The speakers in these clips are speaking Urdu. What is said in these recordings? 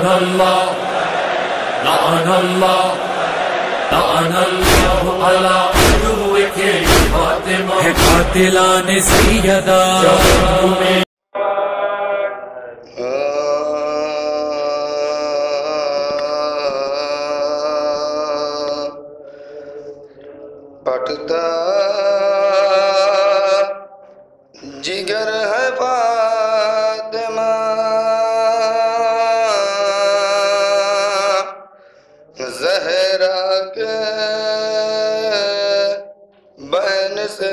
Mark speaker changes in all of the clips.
Speaker 1: لعن اللہ لعن اللہ لعن اللہ علی عدوک فاطمہ ہے قاتلان سیدہ
Speaker 2: پھٹتا جگر ہے فاطمہ زہرا کے بہن سے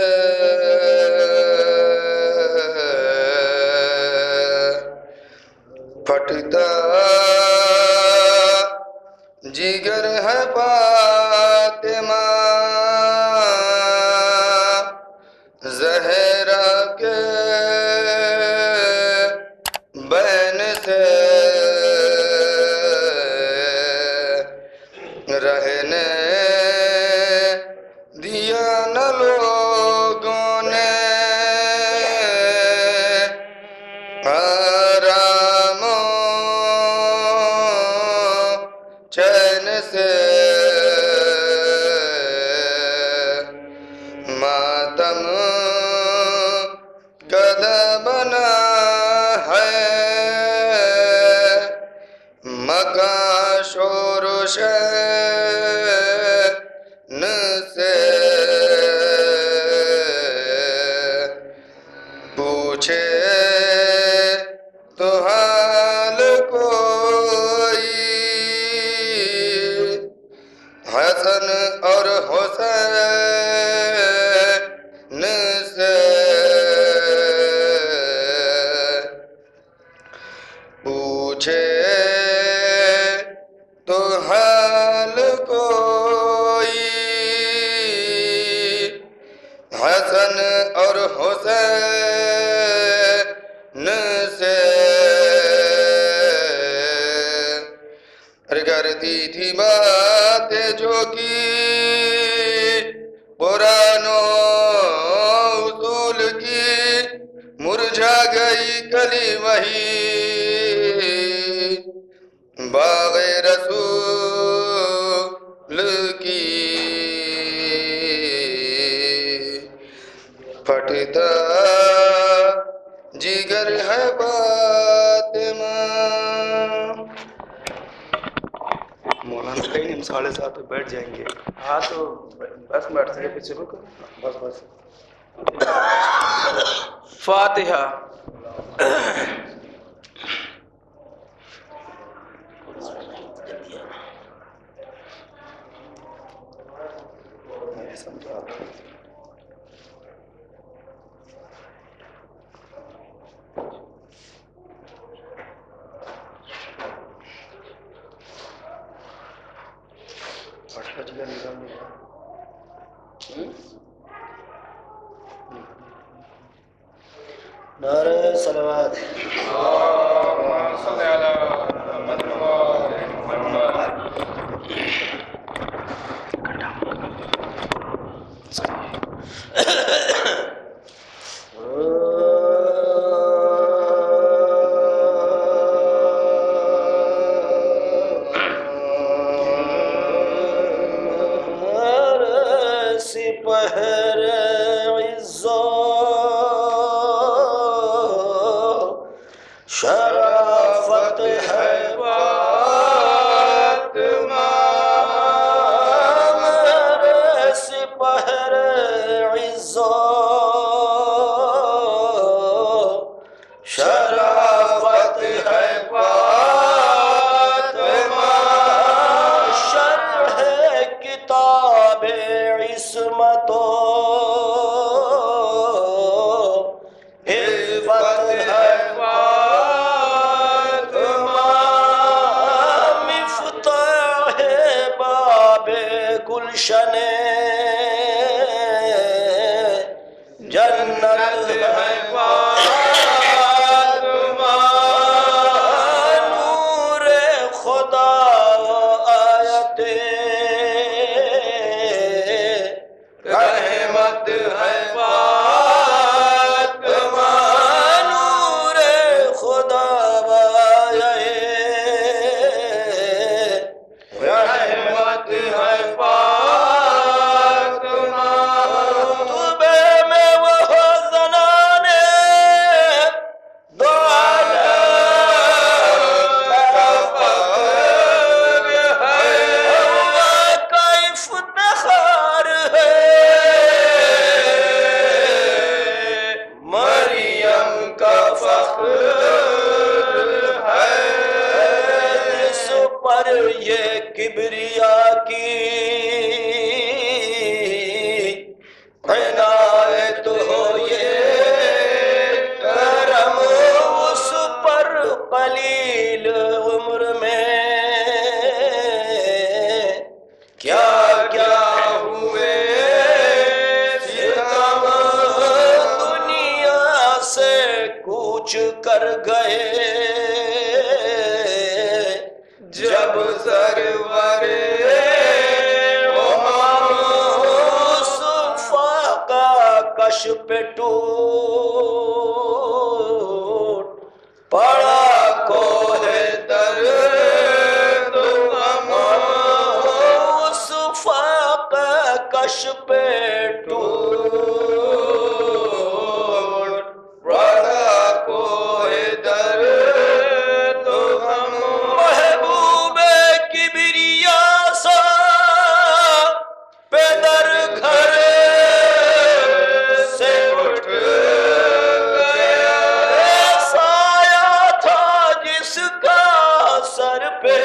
Speaker 2: پھٹتا جگر ہے فاطمہ زہرا کے بہن سے رہنے دیا نہ لوگوں نے آرام و چین سے ماتم گدھا بنا ہے مکاں شور و شین سے پوچھے تو حال کوئی حسن اور حسین سے پوچھے تو حال کوئی حسن اور حسین سے کرتی تھی باتیں جو کی قرآن و اصول کی مرجھا گئی کلی وہی باغ رسول کی پھٹتا جگر ہے فاطمہ مولانا کہیں ہم 7:30 پہ بیٹھ جائیں گے
Speaker 3: ہاں تو بس بیٹھ سکے پھر شروع کرو
Speaker 2: بس
Speaker 3: فاتحہ
Speaker 2: نعرہ صلوات
Speaker 3: اللہم صلی علی محمد و آل محمد
Speaker 2: سپہر شرافت ہے فاطمہ میرے سپہر عزت شرافت ہے فاطمہ شرح کتاب عصمت گلشن جنت ہے فاطمہ نور خدا آیت رحمت ہے فاطمہ نور خدا آیت
Speaker 4: پر یہ کبریا کی عنایت ہو، یہ کرم اس پر قلیل عمر میں کیا کیا ہوئے ستم، دنیا سے کوچ کر گئے جب سرور مصطفیٰ کا کشف ٹوٹ پڑا کوہ درد غم، مصطفیٰ کا کشف ٹوٹ پڑا کوہ درد غم، محبوب کبریا سا پیدر گھر سے اٹھ گیا، سایہ تھا جس کا سر پہ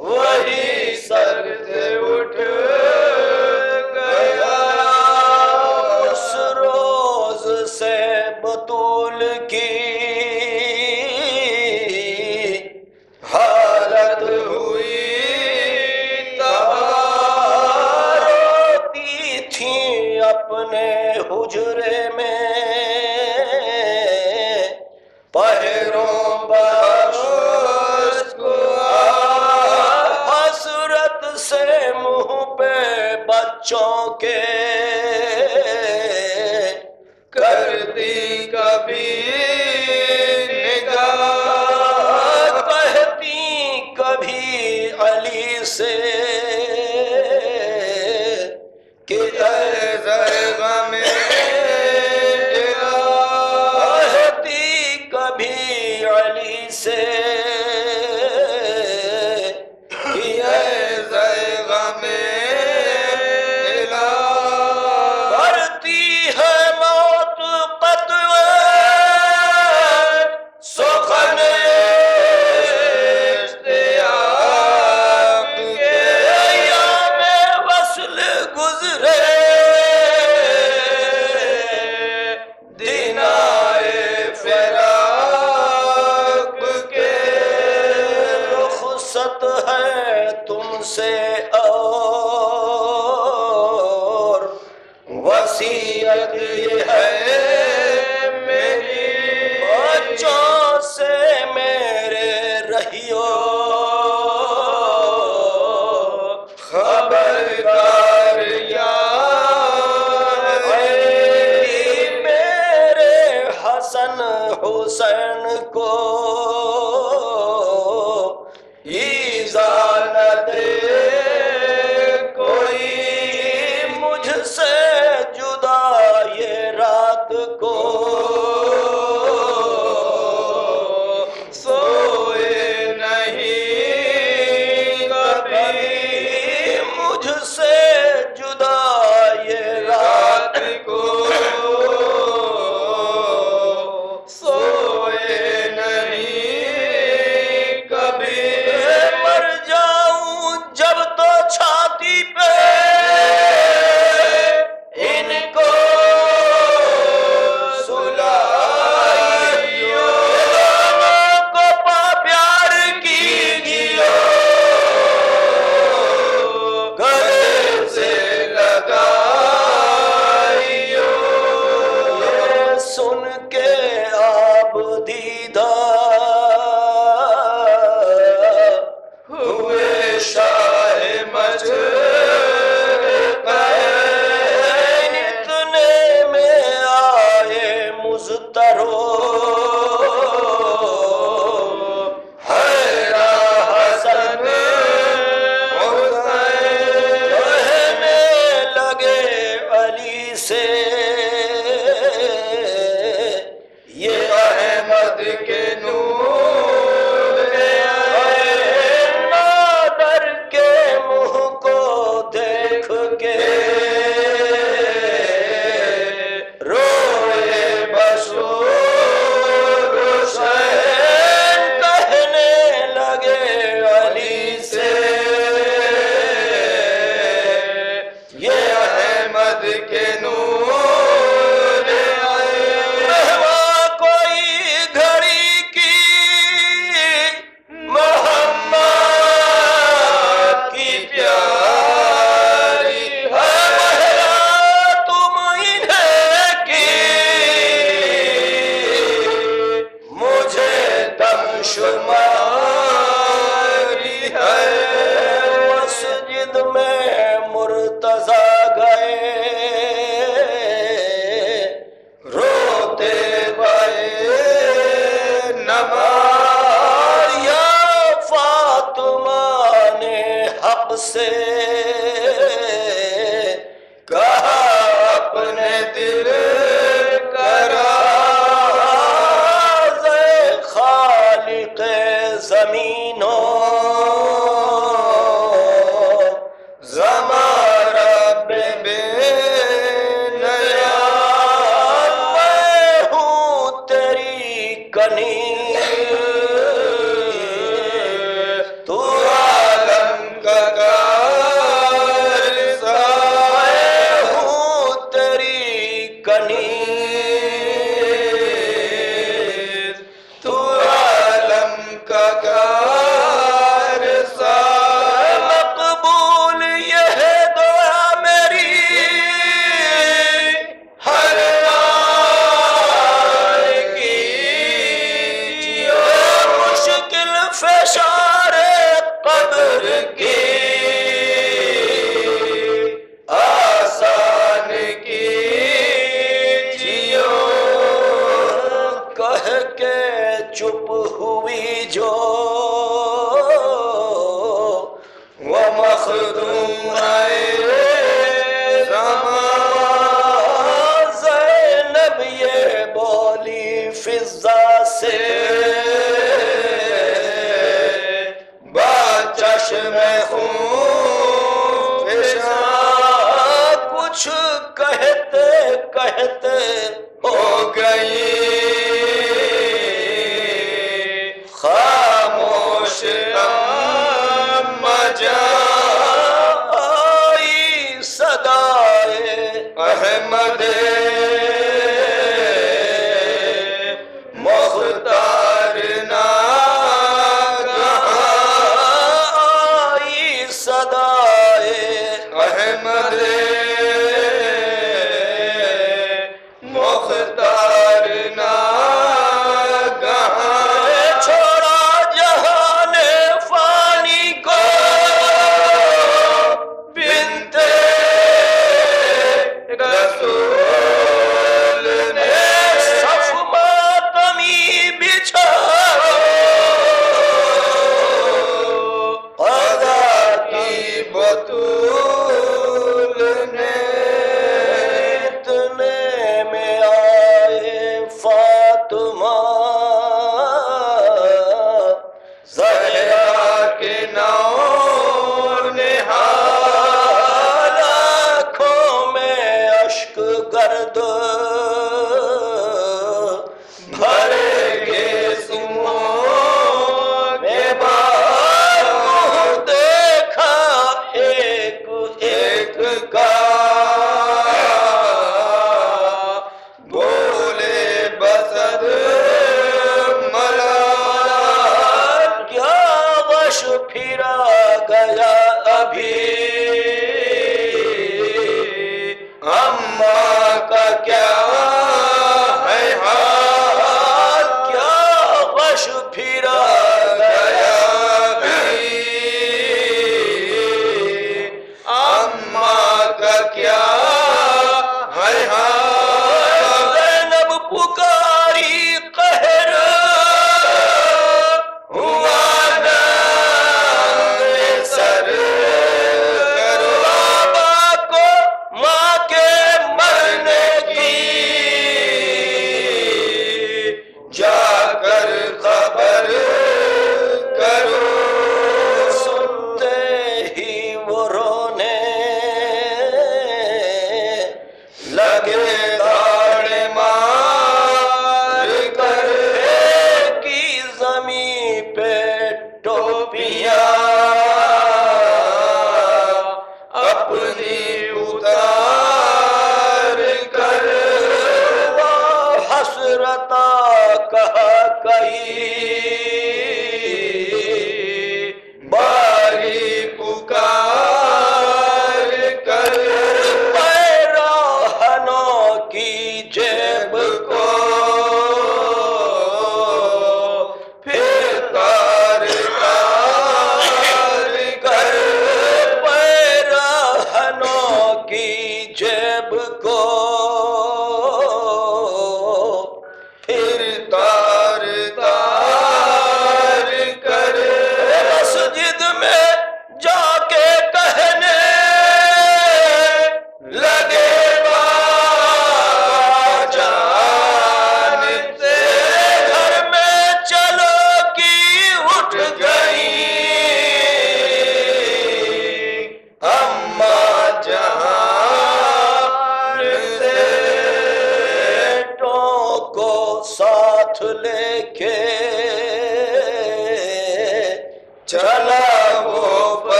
Speaker 4: وہی سر سے اٹھ گیا، اس روز سے بطول کی حالت ہوئی تباہ، روتی تھیں اپنے حجرے میں پہروں باشت کو، حسرت سے منہ پہ بچوں کے کرتی کبھی نگاہ، کہتی کبھی علی سے کہ اے غم الہ، کہتی کبھی علی سے کہ اے غم الہ، کرتی ہے موت قطع سخن اشتیاق کے، ایام وصل گزرے دن آئے فراق کے، رخصت ہے تم سے اور وصیت یہ ہے میری، بچوں سے میرے رہیو خبردار یار، میرے حسن حسین کو ایذا نہ دے کوئی مجھ سے جدا یہ رات کو، سوئے نہیں کبھی مجھ سے جدا یہ رات کو، سوئے نہیں کبھی، مر جاؤں جب تو چھاتی پہ ان کو سلائیو، دونوں کو پا پیار کیجیو، گلے سے لگائیو، یہ سن کے آپ دیدہ ہوئے شاہ مجدین، اتنے میں آئے مضطرو حیرہ حسن حسین، کہنے لگے علی سے یہ احمد کے نور نادر کے منہ کو دیکھ کے روئے بشور حسین، کہنے شماری ہے مسجد میں مرتضی گئے روتے گئے نماز یا فاطمہ نے حق سے کہا اپنے دل کراز خالق زمینوں زمان رب بے نیاز میں ہوں تیری کنی تو عالم کا کنیز تو عالم کا کارسا مقبول یہ ہے دعا میری ہر آن کی جیو مشکل فشار قبر کی چپ ہوئی جو وہ مخدوم آئے زمان زینب یہ بولی فضا سے با چشم خون فشاں کچھ کہتے کہتے ہو گئی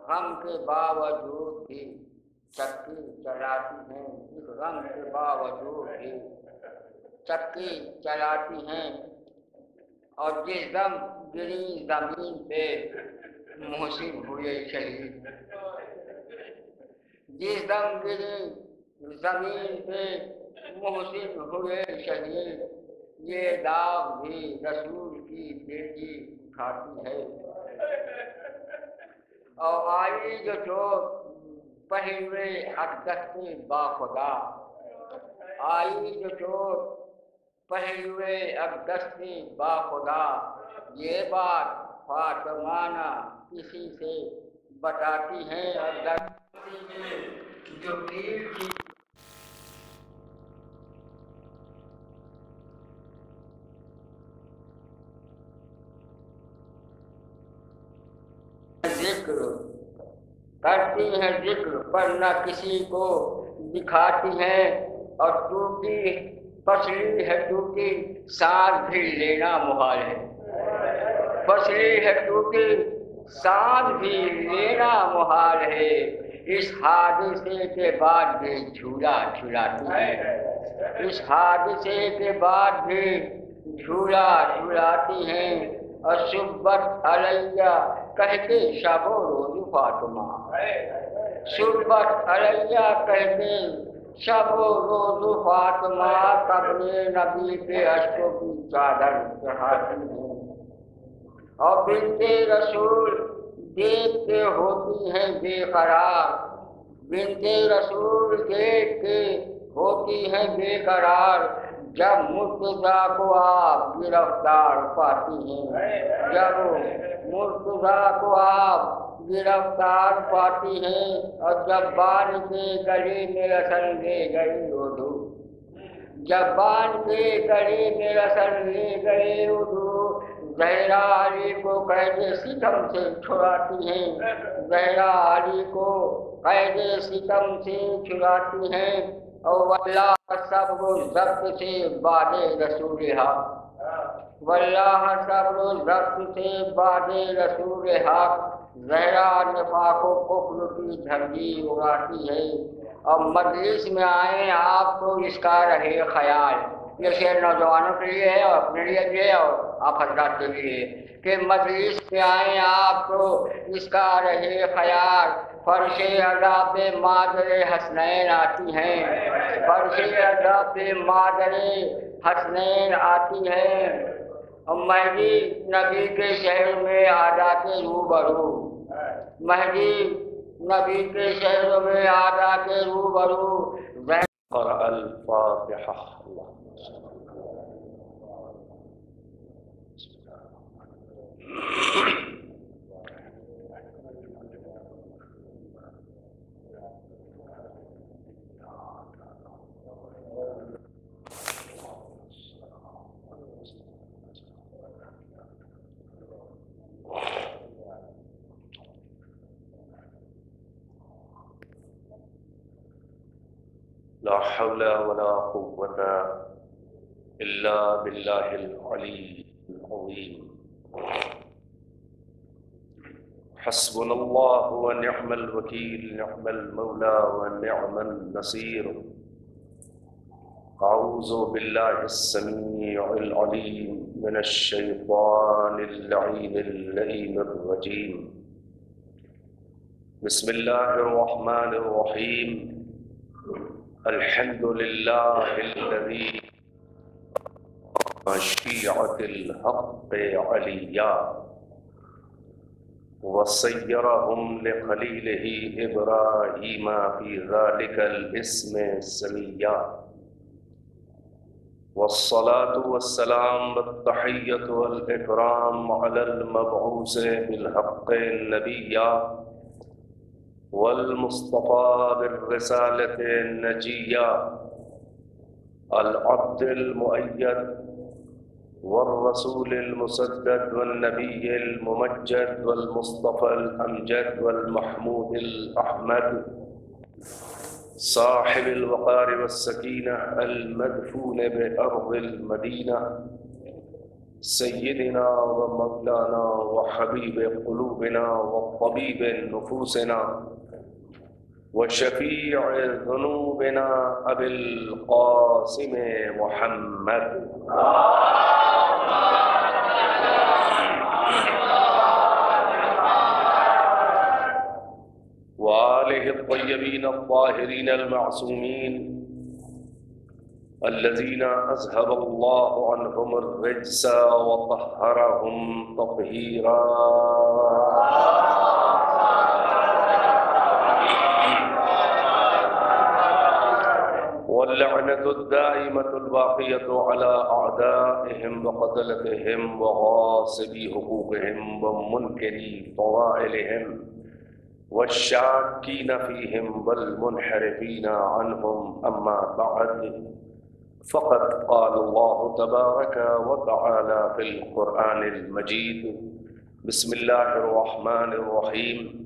Speaker 5: غم کے باوجود بھی چکی چلاتی ہیں، اس غم کے باوجود بھی چکی چلاتی ہیں، اور جس دم گری زمین پہ محسن ہوئے شہید، جس دم گری زمین پہ محسن ہوئے شہید، یہ داغ بھی رسول کی بیٹی اٹھاتی ہے، اور آئی جو چوٹ پہلوے اقدس باخدا، آئی جو چوٹ پہلوے اقدس باخدا، یہ بات فاطمانہ کسی سے بتاتی ہیں، اور جو پیر کی ذکر کرتی ہیں، ذکر پر نہ کسی کو دکھاتی ہیں، اور ٹوٹی پسلی ہے ٹوٹی سانس بھی لینا محال ہے، پسلی ہے ٹوٹی سانس بھی لینا محال ہے، اس حادثے کے بعد بھی جھولا جھلاتی ہے، اس حادثے کے بعد بھی جھولا جھلاتی ہیں، اور صبت علیہ کہتے شب و روز فاطمہ، صبت علیہ کہتے شب و روز فاطمہ، قبر نبی پہ اشکوں کی چادر چڑھاتی ہیں، اور بنت رسول دیکھ کے ہوتی ہیں بے قرار، بنت رسول دیکھ کے ہوتی ہیں بے قرار، جب مرتضیٰ کو آپ گرفتار پاتی ہیں، جب مرتضیٰ کو آپ گرفتار پاتی ہیں، اور جب بان کے گلے میں رسل لے گئی اردو، جب بان کے گلے میں رسل لے گئے اردو، زہرا علی کو قید ستم سے چھڑاتی ہیں، زہرا علی کو قید ستم سے چھڑاتی ہیں، اور واللہ صبر و ضبط سے بعد رسول حق، واللہ صبر و ضبط سے بعد رسول حق، زہرا نفاق و کفر کی دھمکی اڑاتی ہے، اور مجلس میں آئیں آپ کو اس کا رہے خیال، یہ شعر نوجوانوں کے لیے ہے اور اپنے لیے بھی ہے اور آپ حضرات کے لیے، کہ مجلس میں آئیں آپ کو اس کا رہے خیال، فرش ادا پہ مادر حسنین آتی ہیں، فرش ادا پہ مادر حسنین آتی ہیں، اور مہدی نبی کے شہر میں آدھا کے روبرو، مہدی نبی کے شہر میں آدھا کے روبرو،
Speaker 6: قرأ الفاتحہ۔ لا حول ولا قوة إلا بالله العلي العظيم۔ حسبنا الله ونعم الوكيل، نعم المولى ونعم النصير۔ أعوذ بالله السميع العليم من الشيطان اللعين اللئيم الرجيم، بسم الله الرحمن الرحيم، الحمد لله الذي شيعة الحق عليا وصيرهم لخليله إبراهيم في ذلك الاسم سميا، والصلاة والسلام والتحية والإكرام على المبعوث بالحق النبيا والمصطفى بالرسالة النجية، العبد المؤيد والرسول المسدد والنبي الممجد والمصطفى الأمجد والمحمود الأحمد، صاحب الوقار والسكينة المدفون بأرض المدينة، سيدنا ومولانا وحبيب قلوبنا وطبيب نفوسنا وشفيع ذنوبنا أبي القاسم محمد وآله الطيبين الطاهرين المعصومين الذين أذهب الله عنهم الرجس وطهرهم تطهيرا واللعنة الدائمة الباقية على أعدائهم وقتلتهم وغاصبي حقوقهم ومنكري فضائلهم والشاكين فيهم والمنحرفين عنهم. أما بعد، فقد قال الله تبارك وتعالى في القرآن المجيد: بسم الله الرحمن الرحيم.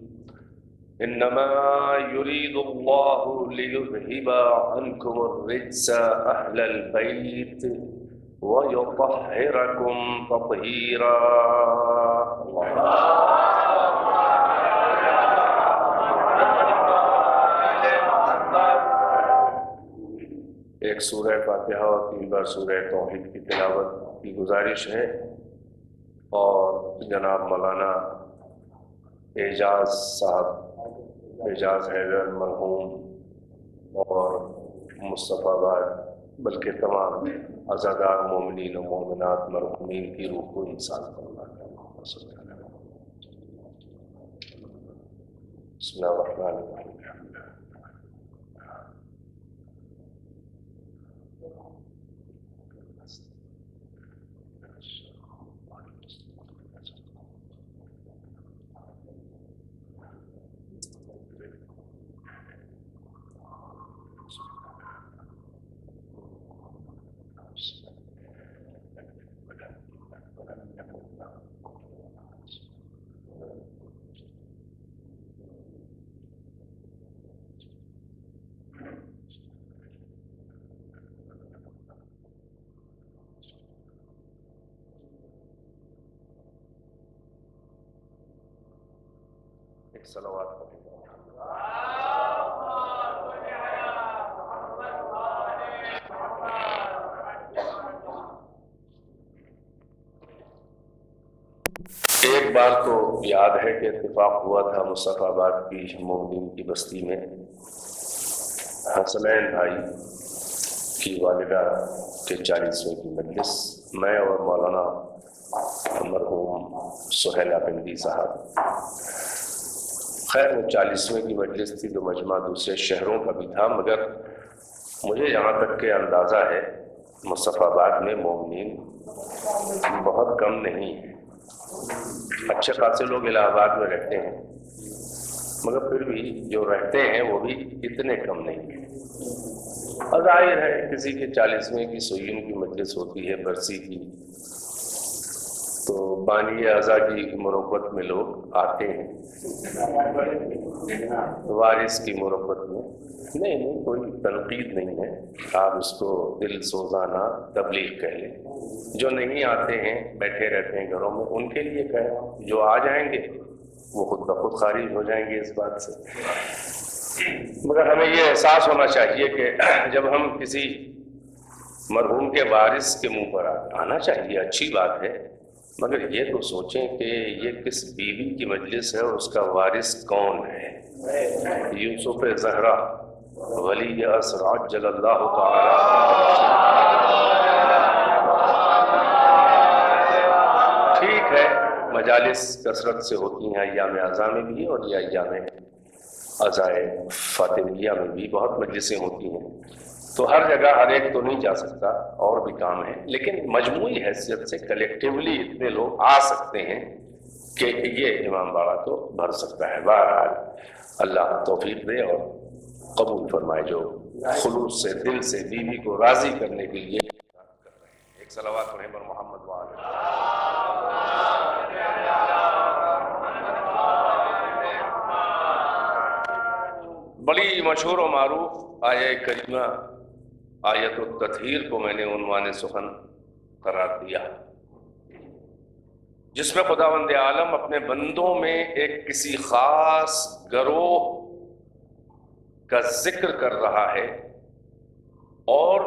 Speaker 6: إنما يريد الله ليذهب عنكم الرجس أهل البيت ويطهركم تطهيرا. ایک سورہ فاتحہ اور 3 بار سورہ توحید کی تلاوت کی گزارش ہے، اور جناب مولانا اعجاز صاحب، اعجاز حیدر مرحوم، اور مصطفیٰ آباد بلکہ تمام عزادار مومنین و مومنات مرحومین کی روح کو انسان فرماتا ہے. بسم اللہ الرحمن الرحیم. صلوات ایک بار تو یاد ہے کہ اتفاق ہوا تھا مصطفیٰ آباد کی مومنین کی بستی میں. حسنین بھائی کی والدہ کے 40ویں کی مجلس، میں اور مولانا مرحوم سہیلا بندی صاحب. خیر وہ 40ویں کی مجلس تھی تو مجمع دوسرے شہروں کا بھی تھا، مگر مجھے یہاں تک کہ اندازہ ہے مصطفیٰ آباد میں مومنین بہت کم نہیں ہیں. اچھے خاصے لوگ الہ آباد میں رہتے ہیں، مگر پھر بھی جو رہتے ہیں وہ بھی اتنے کم نہیں ہیں. اور ظاہر ہے کسی کے 40ویں کی سوئین کی مجلس ہوتی ہے، برسی کی، تو بانی اعضاء کی مربت میں لوگ آتے ہیں، وارث کی مربت میں. نہیں کوئی تنقید نہیں ہے، آپ اس کو دل سوزانہ تبلیغ کہہ لیں. جو نہیں آتے ہیں بیٹھے رہتے ہیں گھروں میں، ان کے لیے کہیں. جو آ جائیں گے وہ خود بخود خارج ہو جائیں گے اس بات سے. مگر ہمیں یہ احساس ہونا چاہیے کہ جب ہم کسی مرحوم کے وارث کے منہ پر آنا چاہیے، اچھی بات ہے، مگر یہ تو سوچیں کہ یہ کس بیوی کی مجلس ہے اور اس کا وارث کون ہے. یوسف زہرا ولی اسر عجل اللہ تعالی. ٹھیک ہے، مجالس کثرت سے ہوتی ہیں ایام اعزاء میں بھی، اور یہ ایام عزائے فاطمیہ میں بھی بہت مجلسیں ہوتی ہیں. تو ہر جگہ ہر ایک تو نہیں جا سکتا، اور بھی کام ہے، لیکن مجموعی حیثیت سے کلیکٹیولی اتنے لوگ آ سکتے ہیں کہ یہ امام باڑہ تو بھر سکتا ہے. بہرحال اللہ توفیق دے اور قبول فرمائے جو خلوص سے دل سے بیوی کو راضی کرنے کے لیے کر رہے ہیں. ایک صلوات پڑھیں پر محمد وآلہ. بڑی مشہور و معروف آیہ کریمہ آیت التطہیر کو میں نے عنوان سخن قرار دیا. جس میں خداوند عالم اپنے بندوں میں ایک کسی خاص گروہ کا ذکر کر رہا ہے اور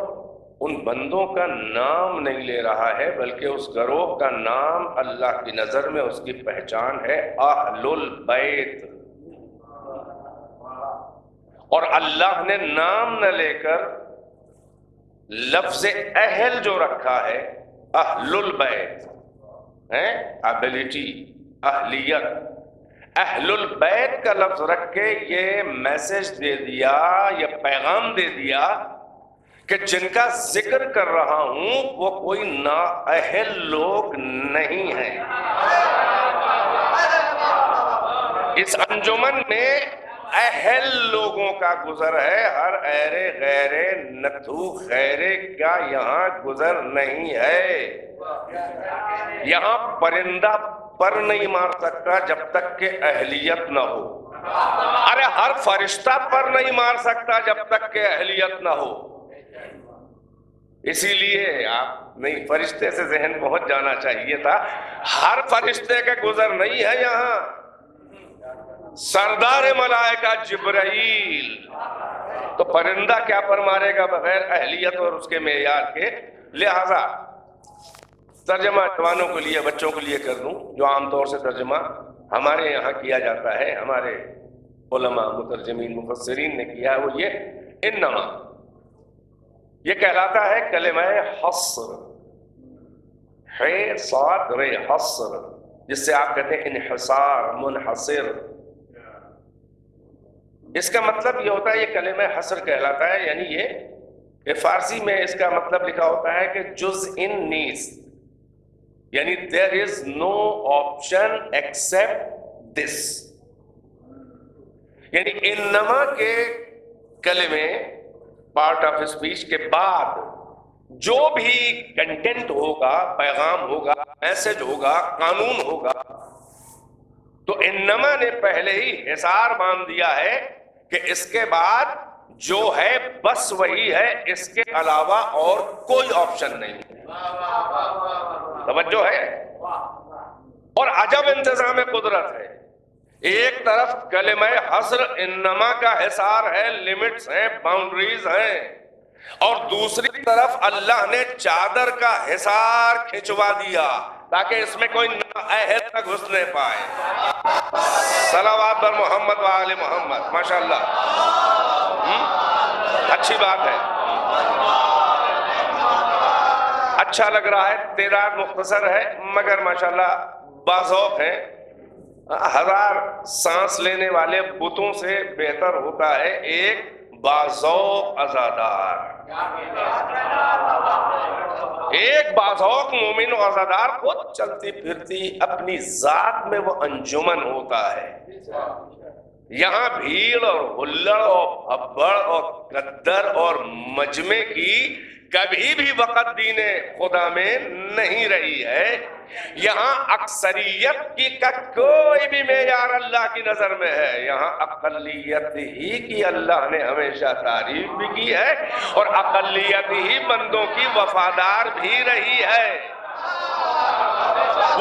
Speaker 6: ان بندوں کا نام نہیں لے رہا ہے، بلکہ اس گروہ کا نام اللہ کی نظر میں اس کی پہچان ہے اہل البیت. اور اللہ نے نام نہ لے کر لفظ اہل جو رکھا ہے، اہل البیت ہے، ابیلٹی، اہلیت، اہل البیت کا لفظ رکھ کے یہ میسج دے دیا، یہ پیغام دے دیا کہ جن کا ذکر کر رہا ہوں وہ کوئی نااہل لوگ نہیں ہیں. اس انجمن میں اہل لوگوں کا گزر ہے، ہر ایرے غیرے نتھو خیرے کا یہاں گزر نہیں ہے. یہاں پرندہ پر نہیں مار سکتا جب تک کہ اہلیت نہ ہو. ارے ہر فرشتہ پر نہیں مار سکتا جب تک کہ اہلیت نہ ہو. اسی لیے آپ نہیں، فرشتے سے ذہن پہنچ جانا چاہیے تھا. ہر فرشتے کا گزر نہیں ہے یہاں. سردار ملائکہ جبرائیل تو پرندہ کیا پر مارے گا بغیر اہلیت اور اس کے معیار کے. لہذا ترجمہ جوانوں کے لیے، بچوں کے لیے کر دوں جو عام طور سے ترجمہ ہمارے یہاں کیا جاتا ہے، ہمارے علماء مترجمین مفسرین نے کیا ہے، وہ یہ انما، یہ کہلاتا ہے کلمہ حصر، ہے صاد رے حصر، جس سے آپ کہتے ہیں انحصار، منحصر. اس کا مطلب یہ ہوتا ہے، یہ کلمہ حصر کہلاتا ہے، یعنی یہ فارسی میں اس کا مطلب لکھا ہوتا ہے کہ جزء نیست، یعنی there is no option except this. یعنی انما کے کلمے پارٹ آف اسپیچ کے بعد جو بھی کنٹینٹ ہوگا، پیغام ہوگا، میسج ہوگا، قانون ہوگا، تو انما نے پہلے ہی حصار باندھ دیا ہے کہ اس کے بعد جو ہے بس وہی ہے، اس کے علاوہ اور کوئی آپشن نہیں. توجہ ہے. اور عجب انتظام قدرت ہے. ایک طرف کلمہ حصر انما کا حصار ہے، لیمٹس ہیں، باؤنڈریز ہیں، اور دوسری طرف اللہ نے چادر کا حصار کھنچوا دیا تاکہ اس میں کوئی نااہل تک گھس نہیں پائے. صلوات بر محمد و آل محمد. ماشاءاللہ، اچھی بات ہے، اچھا لگ رہا ہے. تعداد مختصر ہے مگر ماشاءاللہ باذوق ہیں. 1000 سانس لینے والے بتوں سے بہتر ہوتا ہے ایک باذوق عزادار. ایک باذوق مومن و عزادار خود چلتی پھرتی اپنی ذات میں وہ انجمن ہوتا ہے. یہاں بھیڑ اور ہلڑ اور بھبڑ اور قدر اور مجمع کی کبھی بھی وقت دین خدا میں نہیں رہی ہے. یہاں اکثریت کی کا کوئی بھی معیار اللہ کی نظر میں ہے. یہاں اقلیت ہی کی اللہ نے ہمیشہ تعریف بھی کی ہے اور اقلیت ہی بندوں کی وفادار بھی رہی ہے.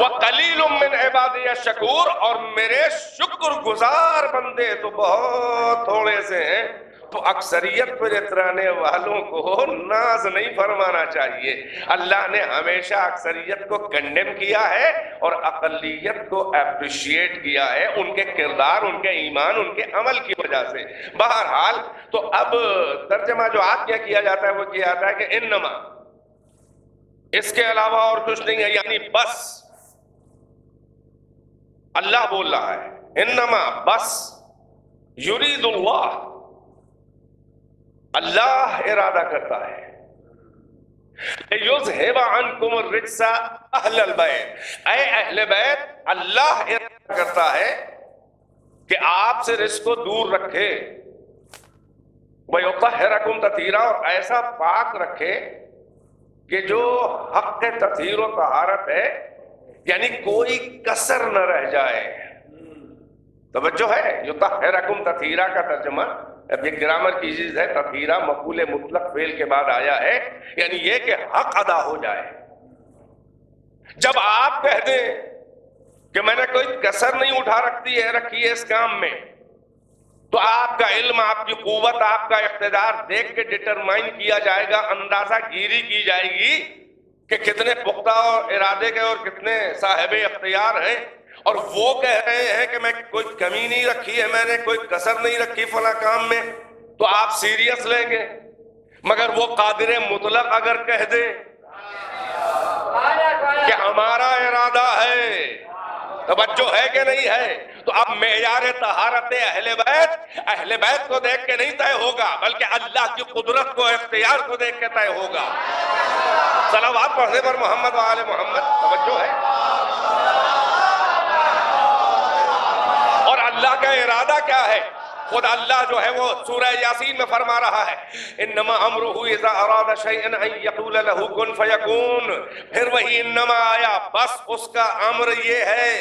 Speaker 6: وَقَلِيلٌ مِّنْ عِبَادِيَ الشَّكُورُ، اور میرے شکر گزار بندے تو بہت تھوڑے سے ہیں. تو اکثریت پر اترانے والوں کو ناز نہیں فرمانا چاہیے. اللہ نے ہمیشہ اکثریت کو کنڈیم کیا ہے اور اقلیت کو اپریشیٹ کیا ہے ان کے کردار، ان کے ایمان، ان کے عمل کی وجہ سے. بہرحال تو اب ترجمہ جو آپ کیا جاتا ہے وہ کیا جاتا ہے کہ انما، اس کے علاوہ اور کچھ نہیں ہے، یعنی بس. اللہ بول رہا ہے انما، بس. یرید اللہ، اللہ ارادہ کرتا ہے یذہب عنکم الرجس اہل البیت، اے اہل بیت، اللہ ارادہ کرتا ہے کہ آپ سے رزق کو دور رکھے. وَيُطَهِّرَكُمْ تَطْهِيرًا، اور ایسا پاک رکھے کہ جو حق تطہیر و طہارت ہے، یعنی کوئی کسر نہ رہ جائے. توجہ ہے. یطہرکم تطہیرا کا ترجمہ، اب یہ گرامر کی چیز ہے، تطہیرا مفعول مطلق فعل کے بعد آیا ہے، یعنی یہ کہ حق ادا ہو جائے. جب آپ کہہ دیں کہ میں نے کوئی کسر نہیں اٹھا رکھی ہے اس کام میں، تو آپ کا علم، آپ کی قوت، آپ کا اقتدار دیکھ کے ڈٹرمائن کیا جائے گا، اندازہ گیری کی جائے گی کہ کتنے پختہ اور ارادے کے اور کتنے صاحب اختیار ہیں، اور وہ کہہ رہے ہیں کہ میں کوئی کمی نہیں رکھی ہے، میں نے کوئی کسر نہیں رکھی فلاں کام میں، تو آپ سیریس لیں گے۔ مگر وہ قادر مطلق اگر کہہ دے کہ ہمارا ارادہ ہے، توجہ ہے کہ نہیں ہے، تو اب معیار طہارت اہل بیت کو دیکھ کے نہیں طے ہوگا، بلکہ اللہ کی قدرت کو، اختیار کو دیکھ کے طے ہوگا۔ صلوات پڑھنے پر محمد و آل محمد، توجہ ہے۔ اور اللہ کا ارادہ کیا ہے؟ خود اللہ جو ہے وہ سورہ یاسین میں فرما رہا ہے، انما امرہ اذا اراد شیئا ان یقول له کن فیکون، پھر وہی انما آیا، بس اس کا امر یہ ہے،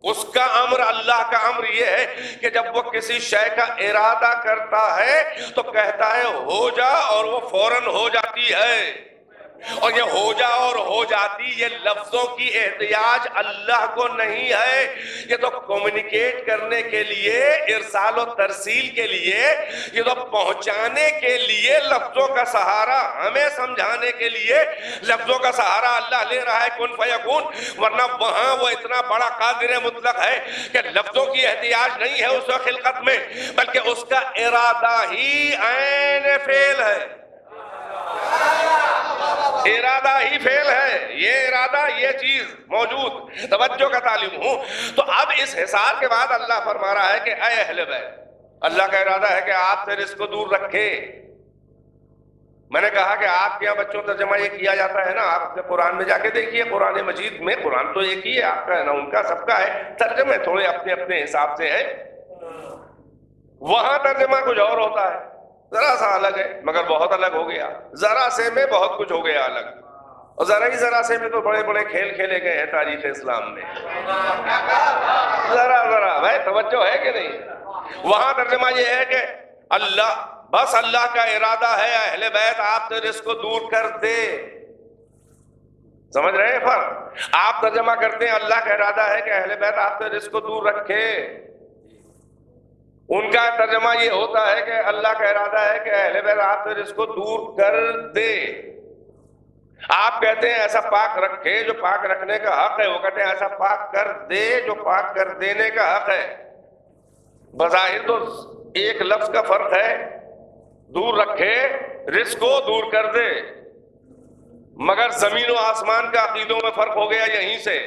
Speaker 6: اس کا امر، اللہ کا امر یہ ہے کہ جب وہ کسی شے کا ارادہ کرتا ہے تو کہتا ہے ہو جا، اور وہ فوراً ہو جاتی ہے۔ اور یہ ہو جا اور ہو جاتی، یہ لفظوں کی احتیاج اللہ کو نہیں ہے، یہ تو کمیونیکیٹ کرنے کے لیے، ارسال و ترسیل کے لیے، یہ تو پہنچانے کے لیے لفظوں کا سہارا، ہمیں سمجھانے کے لیے لفظوں کا سہارا اللہ لے رہا ہے، کن فیکون۔ ورنہ وہاں وہ اتنا بڑا قادر مطلق ہے کہ لفظوں کی احتیاج نہیں ہے اس خلقت میں، بلکہ اس کا ارادہ ہی عین فعل ہے، ارادہ ہی فعل ہے، یہ ارادہ، یہ چیز موجود، توجہ کا تعلیم ہوں۔ تو اب اس حساب کے بعد اللہ فرما رہا ہے کہ اے اہل بیت، اللہ کا ارادہ ہے کہ آپ سے رزق کو دور رکھے۔ میں نے کہا کہ آپ کے یہاں بچوں ترجمہ یہ کیا جاتا ہے نا، آپ اپنے قرآن میں جا کے دیکھیے، قرآن مجید میں، قرآن تو ایک ہی ہے، آپ کا ہے نا، ان کا، سب کا ہے، ترجمے تھوڑے اپنے اپنے حساب سے ہیں، وہاں ترجمہ کچھ اور ہوتا ہے، ذرا سا الگ ہے، مگر بہت الگ ہو گیا، ذرا سے میں بہت کچھ ہو گیا الگ، اور ذرا سے میں تو بڑے بڑے کھیل کھیلے گئے ہیں تاریخ اسلام میں، ذرا بھائی توجہ ہے کہ نہیں؟ وہاں ترجمہ یہ ہے کہ اللہ، بس اللہ کا ارادہ ہے اہل بیت آپ سے رزق کو دور کر دے، سمجھ رہے ہیں فرق؟ آپ ترجمہ کرتے ہیں اللہ کا ارادہ ہے کہ اہل بیت آپ سے رزق کو دور رکھے، ان کا ترجمہ یہ ہوتا ہے کہ اللہ کا ارادہ ہے کہ اہل بیت آپ سے رزق کو دور کر دے۔ آپ کہتے ہیں ایسا پاک رکھے جو پاک رکھنے کا حق ہے، وہ کہتے ہیں ایسا پاک کر دے جو پاک کر دینے کا حق ہے۔ بظاہر تو ایک لفظ کا فرق ہے، دور رکھے، رزق کو دور کر دے، مگر زمین و آسمان کا عقیدوں میں فرق ہو گیا یہیں سے۔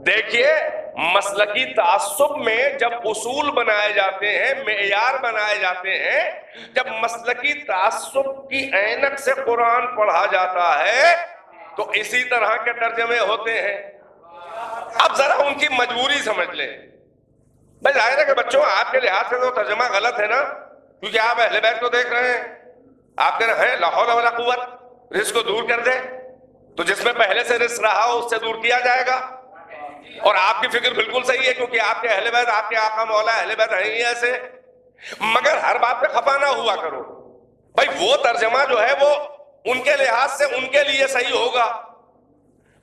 Speaker 6: دیکھیے، مسلکی تعصب میں جب اصول بنائے جاتے ہیں، معیار بنائے جاتے ہیں، جب مسلکی تعصب کی عینک سے قرآن پڑھا جاتا ہے تو اسی طرح کے ترجمے ہوتے ہیں۔ اب ذرا ان کی مجبوری سمجھ لیں۔ بھائی ظاہر ہے کہ بچوں آپ کے لحاظ سے تو ترجمہ غلط ہے نا، کیونکہ آپ اہل بیت کو دیکھ رہے ہیں، آپ کہہ رہے ہیں لا حول ولا قوت، رزق کو دور کر دے، تو جس میں پہلے سے رزق رہا ہو اس سے دور کیا جائے گا۔ اور آپ کی فکر بالکل صحیح ہے، کیونکہ آپ کے اہل بیت، آپ کے آقا مولا اہل بیت ہیں ہی ایسے، مگر ہر بات پہ خفا نہ ہوا کرو۔ بھائی وہ ترجمہ جو ہے وہ ان کے لحاظ سے ان کے لیے صحیح ہوگا،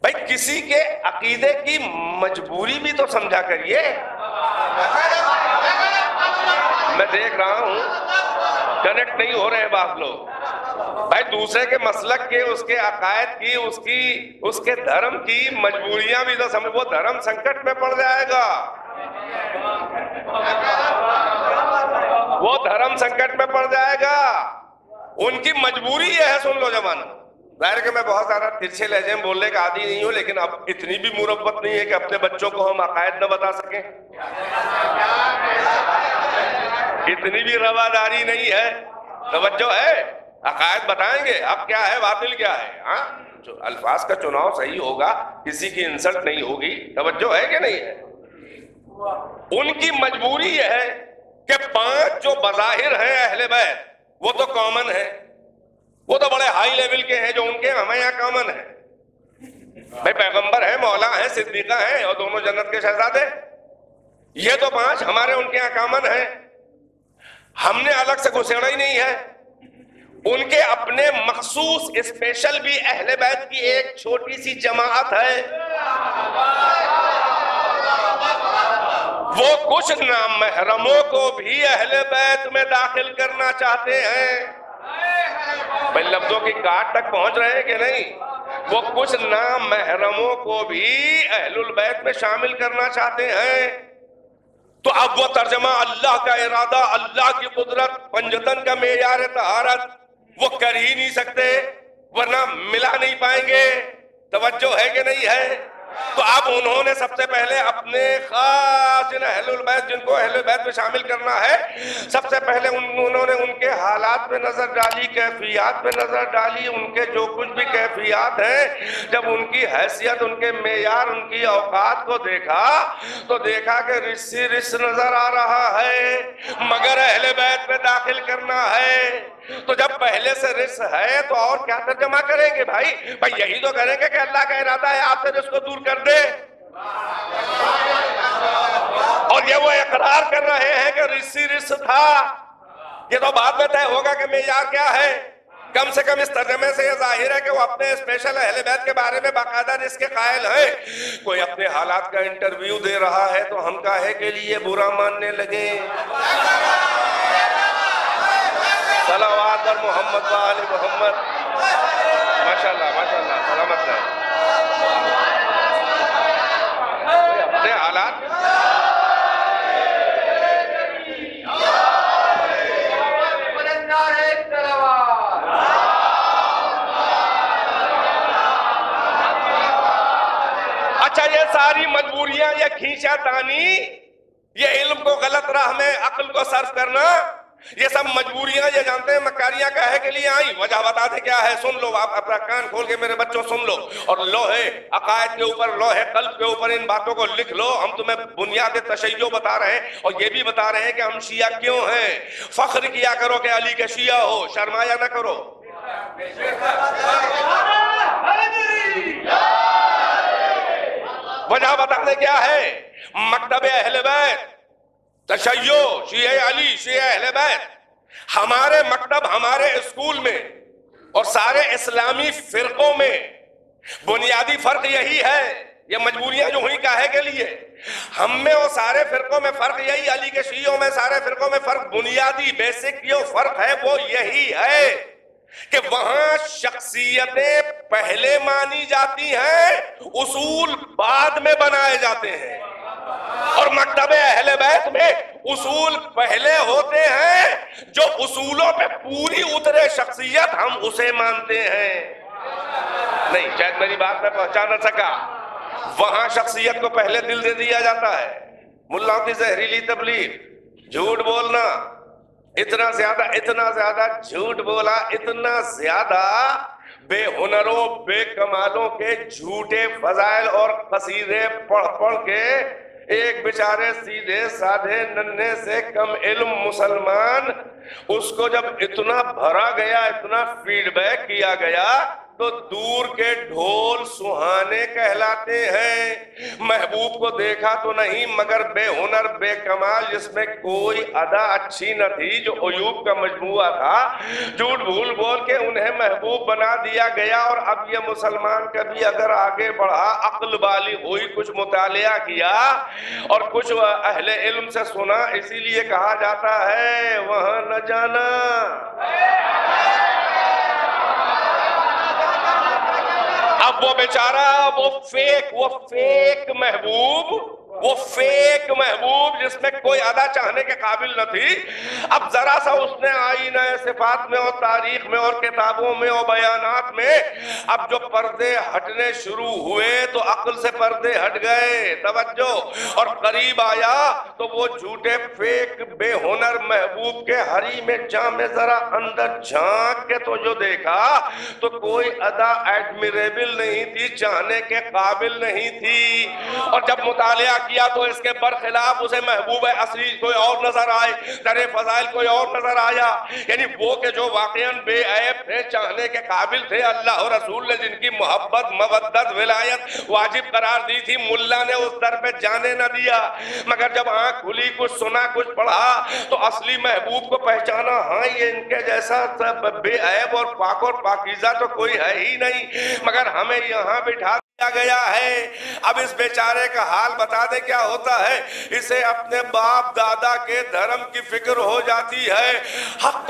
Speaker 6: بھائی کسی کے عقیدے کی مجبوری بھی تو سمجھا کریے۔ میں دیکھ رہا ہوں کنیکٹ نہیں ہو رہے ہیں بعض لوگ، بھائی دوسرے کے مسلک کے، اس کے عقائد کی، اس کے دھرم کی مجبوریاں بھی تو سمجھ، وہ دھرم سنکٹ میں پڑ جائے گا، وہ دھرم سنکٹ میں پڑ جائے گا، ان کی مجبوری یہ ہے۔ سن لو جوانو، ظاہر ہے کہ میں بہت زیادہ ترچھے لہجے میں بولنے کا عادی نہیں ہوں، لیکن اب اتنی بھی مربت نہیں ہے کہ اپنے بچوں کو ہم عقائد نہ بتا سکیں، اتنی بھی رواداری نہیں ہے، توجہ ہے، عقائد بتائیں گے اب کیا ہے باطل کیا ہے، ہاں جو الفاظ کا چناؤ صحیح ہوگا، کسی کی انسلٹ نہیں ہوگی، توجہ ہے کہ نہیں ہے؟ ان کی مجبوری یہ ہے کہ 5 جو بظاہر ہیں اہل بیت وہ تو کامن ہے، وہ تو بڑے ہائی لیول کے ہیں جو ان کے ہمیں یہاں کامن ہے، بھائی پیغمبر ہیں، مولا ہیں، صدیقہ ہیں، اور دونوں جنت کے شہزادے، یہ تو 5 ہمارے ان کے یہاں کامن ہیں، ہم نے الگ سے گھسیڑا ہی نہیں ہے۔ ان کے اپنے مخصوص اسپیشل بھی اہل بیت کی ایک چھوٹی سی جماعت ہے. وہ کچھ نامحرموں کو بھی اہل بیت میں داخل کرنا چاہتے ہیں. بھائی لفظوں کی کاٹ تک پہنچ رہے ہیں کہ نہیں؟ وہ کچھ نامحرموں کو بھی اہل البیت میں شامل کرنا چاہتے ہیں. تو اب وہ ترجمہ اللہ کا ارادہ، اللہ کی قدرت، پنجتن کا معیار طہارت وہ کر ہی نہیں سکتے، ورنہ ملا نہیں پائیں گے. توجہ ہے کہ نہیں ہے؟ تو اب انہوں نے سب سے پہلے اپنے خاص اہل البیت جن کو اہل بیت میں شامل کرنا ہے، سب سے پہلے انہوں نے ان کے حالات پہ نظر ڈالی، کیفیات پہ نظر ڈالی. ان کے جو کچھ بھی کیفیات ہیں، جب ان کی حیثیت، ان کے معیار، ان کی اوقات کو دیکھا تو دیکھا کہ رسی رس نظر آ رہا ہے، مگر اہل بیت میں داخل کرنا ہے. تو جب پہلے سے رس ہے تو اور کیا ترجمہ کریں گے بھائی؟ یہی تو کریں گے کہ اللہ کا ارادہ ہے آپ سے رس کو دور کر دے. اور یہ وہ اقرار کر رہے ہیں کہ رسی رس تھا. یہ تو بعد میں طے ہوگا کہ معیار کیا ہے. کم سے کم اس ترجمے سے یہ ظاہر ہے کہ وہ اپنے اسپیشل اہل بیت کے بارے میں باقاعدہ رس کے قائل ہیں. کوئی اپنے حالات کا انٹرویو دے رہا ہے تو ہم کاہے کے لیے برا ماننے لگے. صلوات اور محمد و آل محمد. ماشاءاللہ ماشاءاللہ، سلامت ہے. اپنے حالات اچھا، یہ ساری مجبوریاں، یہ کھینچا تانی، یہ علم کو غلط راہ میں عقل کو صرف کرنا، یہ سب مجبوریاں یہ جانتے ہیں مکاریاں کاہے کے لیے آئی. وجہ بتا دے کیا ہے. سن لو، آپ اپنا کان کھول کے میرے بچوں سن لو، اور لوہے عقائد کے اوپر، لوہے قلب کے اوپر ان باتوں کو لکھ لو. ہم تمہیں بنیاد تشیع بتا رہے ہیں، اور یہ بھی بتا رہے ہیں کہ ہم شیعہ کیوں ہیں. فخر کیا کرو کہ علی کے شیعہ ہو، شرمایا نہ کرو. وجہ بتا دے کیا ہے. مکتب اہل بیت، تشیع، شیعہ علی، شیعہ اہل بیت، ہمارے مکتب، ہمارے اسکول میں اور سارے اسلامی فرقوں میں بنیادی فرق یہی ہے. یہ مجبوریاں جو ہوئی کاہے کے لیے؟ ہم میں اور سارے فرقوں میں فرق یہی، علی کے شیعوں میں سارے فرقوں میں فرق، بنیادی بیسک جو فرق ہے وہ یہی ہے کہ وہاں شخصیتیں پہلے مانی جاتی ہیں، اصول بعد میں بنائے جاتے ہیں. اور مکتب اہل بیت میں اصول پہلے ہوتے ہیں، جو اصولوں پہ پوری اترے شخصیت ہم اسے مانتے ہیں. نہیں، شاید میری بات میں پہنچا نہ سکا. وہاں شخصیت کو پہلے دل دے دیا جاتا ہے. ملاؤں کی زہریلی تبلیغ، جھوٹ بولنا، اتنا زیادہ جھوٹ بولا، اتنا زیادہ بے ہنروں، بے کمالوں کے جھوٹے فضائل اور قصیدے پڑھ پڑھ کے ایک بیچارے سیدھے سادھے ننھے سے کم علم مسلمان، اس کو جب اتنا بھرا گیا، اتنا فیڈ بیک کیا گیا تو دور کے ڈھول سہانے کہلاتے ہیں. محبوب کو دیکھا تو نہیں، مگر بے ہنر، بے کمال، جس میں کوئی ادا اچھی نہ تھی، جو عیوب کا مجموعہ تھا، جھوٹ بھول بول کے انہیں محبوب بنا دیا گیا. اور اب یہ مسلمان کبھی اگر آگے بڑھا، عقل بالغ ہوئی، کچھ مطالعہ کیا اور کچھ اہل علم سے سنا، اسی لیے کہا جاتا ہے وہاں نہ جانا. اب وہ بیچارہ، وہ فیک محبوب جس میں کوئی ادا چاہنے کے قابل نہ تھی، اب ذرا سا اس نے آئینہ صفات میں اور تاریخ میں اور کتابوں میں اور بیانات میں اب جو پردے ہٹنے شروع ہوئے تو عقل سے پردے ہٹ گئے. توجہ. اور قریب آیا تو وہ جھوٹے فیک بے ہنر محبوب کے ہری میں جامع ذرا اندر جھانک کے تو جو دیکھا تو کوئی ادا ایڈمیریبل نہیں تھی، چاہنے کے قابل نہیں تھی. اور جب مطالعہ کیا تو اس کے برخلاف اسے محبوب اصلی کوئی اور نظر آئے، در فضائل کوئی اور نظر آیا. یعنی وہ کہ جو واقعاً بے عیب تھے، چاہنے کے قابل تھے، اللہ اور رسول نے جن کی محبت، مودت، ولایت واجب قرار دی تھی، ملا نے اس در پہ جانے نہ دیا. مگر جب آنکھ کھلی، کچھ سنا، کچھ پڑھا تو اصلی محبوب کو پہچانا. ہاں یہ ان کے جیسا بے عیب اور پاک اور پاکیزہ تو کوئی ہے ہی نہیں، مگر ہمیں یہاں بٹھا گیا ہے. اب اس بیچارے کا حال بتا دے کیا ہوتا ہے. اسے اپنے باپ دادا کے دھرم کی فکر ہو جاتی ہے. حق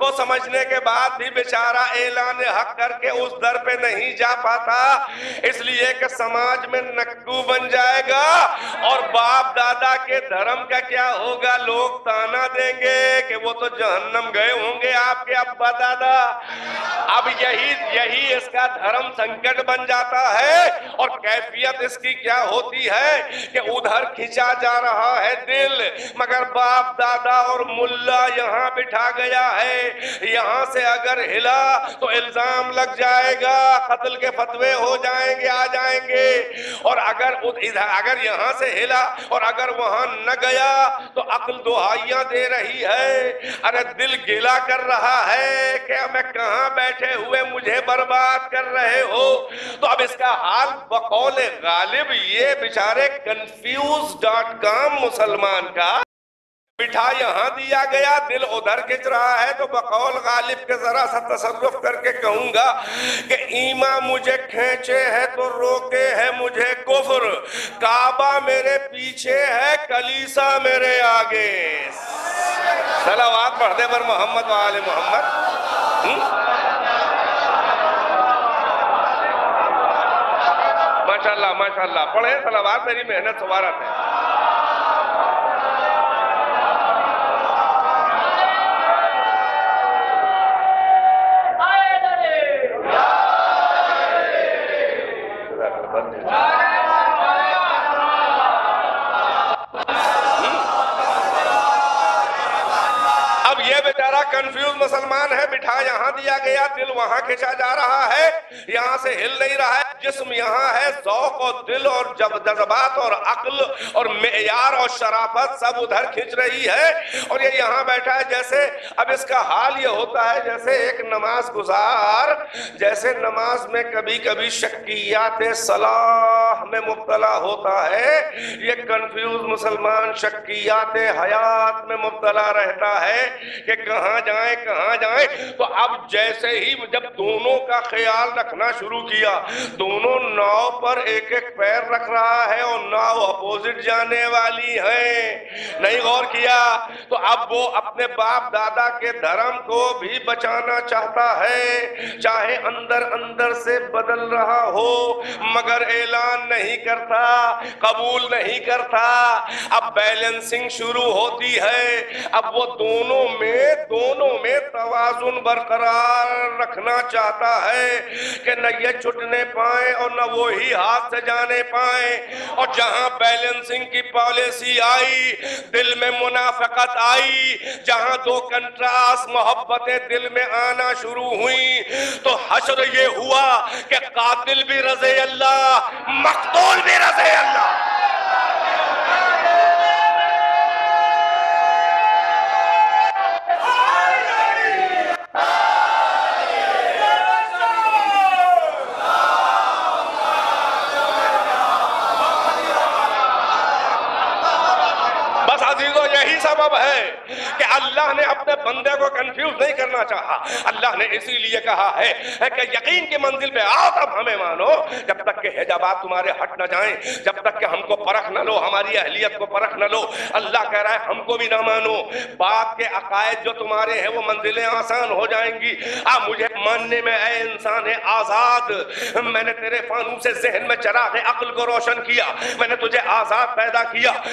Speaker 6: کو سمجھنے کے بعد بھی بیچارہ اعلان حق کر کے اس در پہ نہیں جا پاتا، اس لیے کہ سماج میں نکو بن جائے گا اور باپ دادا کے دھرم کا کیا ہوگا. لوگ تانا دیں گے کہ وہ تو جہنم گئے ہوں گے آپ کے ابا دادا. اب یہی اس کا دھرم سنکٹ بن جاتا ہے. اور کیفیت اس کی کیا ہوتی ہے کہ ادھر کھینچا جا رہا ہے دل، مگر باپ دادا اور ملا یہاں بٹھا گیا ہے. یہاں سے اگر ہلا تو الزام لگ جائے گا، قتل کے فتوے ہو جائیں گے، آ جائیں گے. اور اگر یہاں سے ہلا اور اگر وہاں نہ گیا تو عقل دہائیاں دے رہی ہے. ارے دل گلا کر رہا ہے کہ میں کہاں بیٹھے ہوئے مجھے برباد کر رہے ہو. تو اب اس کا حال بقول غالب یہ بیچارے confused.com مسلمان کا بٹھا یہاں دیا گیا، دل ادھر کھچ رہا ہے. تو بقول غالب کے ذرا سا تصرف کر کے کہوں گا کہ ایمان مجھے کھینچے ہے تو روکے ہے مجھے کفر. کعبہ میرے پیچھے ہے، کلیسا میرے آگے. صلوات پڑھ دے بر محمد و آل محمد. ماشاءاللہ ماشاءاللہ پڑھیں صلوات، میری محنت سوارت ہے. اب یہ بیچارہ کنفیوز مسلمان ہے، بٹھا یہاں دیا گیا، دل وہاں کھینچا جا رہا ہے، یہاں سے ہل نہیں رہا ہے. جسم یہاں ہے، ذوق اور دل اور جذبات اور عقل اور معیار اور شرافت سب ادھر کھنچ رہی ہے، اور یہ یہاں بیٹھا ہے. جیسے اب اس کا حال یہ ہوتا ہے جیسے ایک نماز گزار جیسے نماز میں کبھی کبھی شکیات صلاح میں مبتلا ہوتا ہے، یہ کنفیوز مسلمان شکیات حیات میں مبتلا رہتا ہے کہ کہاں جائیں کہاں جائیں. تو اب جیسے ہی جب دونوں کا خیال رکھنا شروع کیا، دونوں ناؤ پر ایک ایک پیر رکھ رہا ہے اور ناؤ اپوزٹ جانے والی ہے، نہیں غور کیا. تو اب وہ اپنے باپ دادا کے دھرم کو بھی بچانا چاہتا ہے، چاہے اندر اندر سے بدل رہا ہو، مگر اعلان نہیں کرتا، قبول نہیں کرتا. اب بیلنسنگ شروع ہوتی ہے. اب وہ دونوں میں توازن برقرار رکھنا چاہتا ہے کہ نہ یہ چھٹنے پائیں اور نہ وہی ہاتھ سے جانے پائیں. اور جہاں بیلنسنگ کی پالیسی آئی، دل میں منافقت آئی، جہاں دو کنٹراس محبتیں دل میں آنا شروع ہوئیں، تو حشر یہ ہوا کہ قاتل بھی رضی اللہ، مقتول بھی رضی اللہ. یہی سبب ہے کہ اللہ نے اپنے بندے کو کنفیوز نہیں کرنا چاہا. اللہ نے اسی لیے کہا ہے کہ یقین کی منزل پہ آؤ تب ہمیں مانو. جب تک کہ حجابات تمہارے ہٹ نہ جائیں، جب تک کہ ہم کو پرکھ نہ لو، ہماری اہلیت کو پرکھ نہ لو، اللہ کہہ رہا ہے ہم کو بھی نہ مانو. بات کے عقائد جو تمہارے ہیں وہ منزلیں آسان ہو جائیں گی. مجھے ماننے میں اے انسان ہے آزاد. میں نے تیرے فانوس سے ذہن میں چراغ عقل کو روشن کیا، میں نے تجھے آزاد پیدا کیا،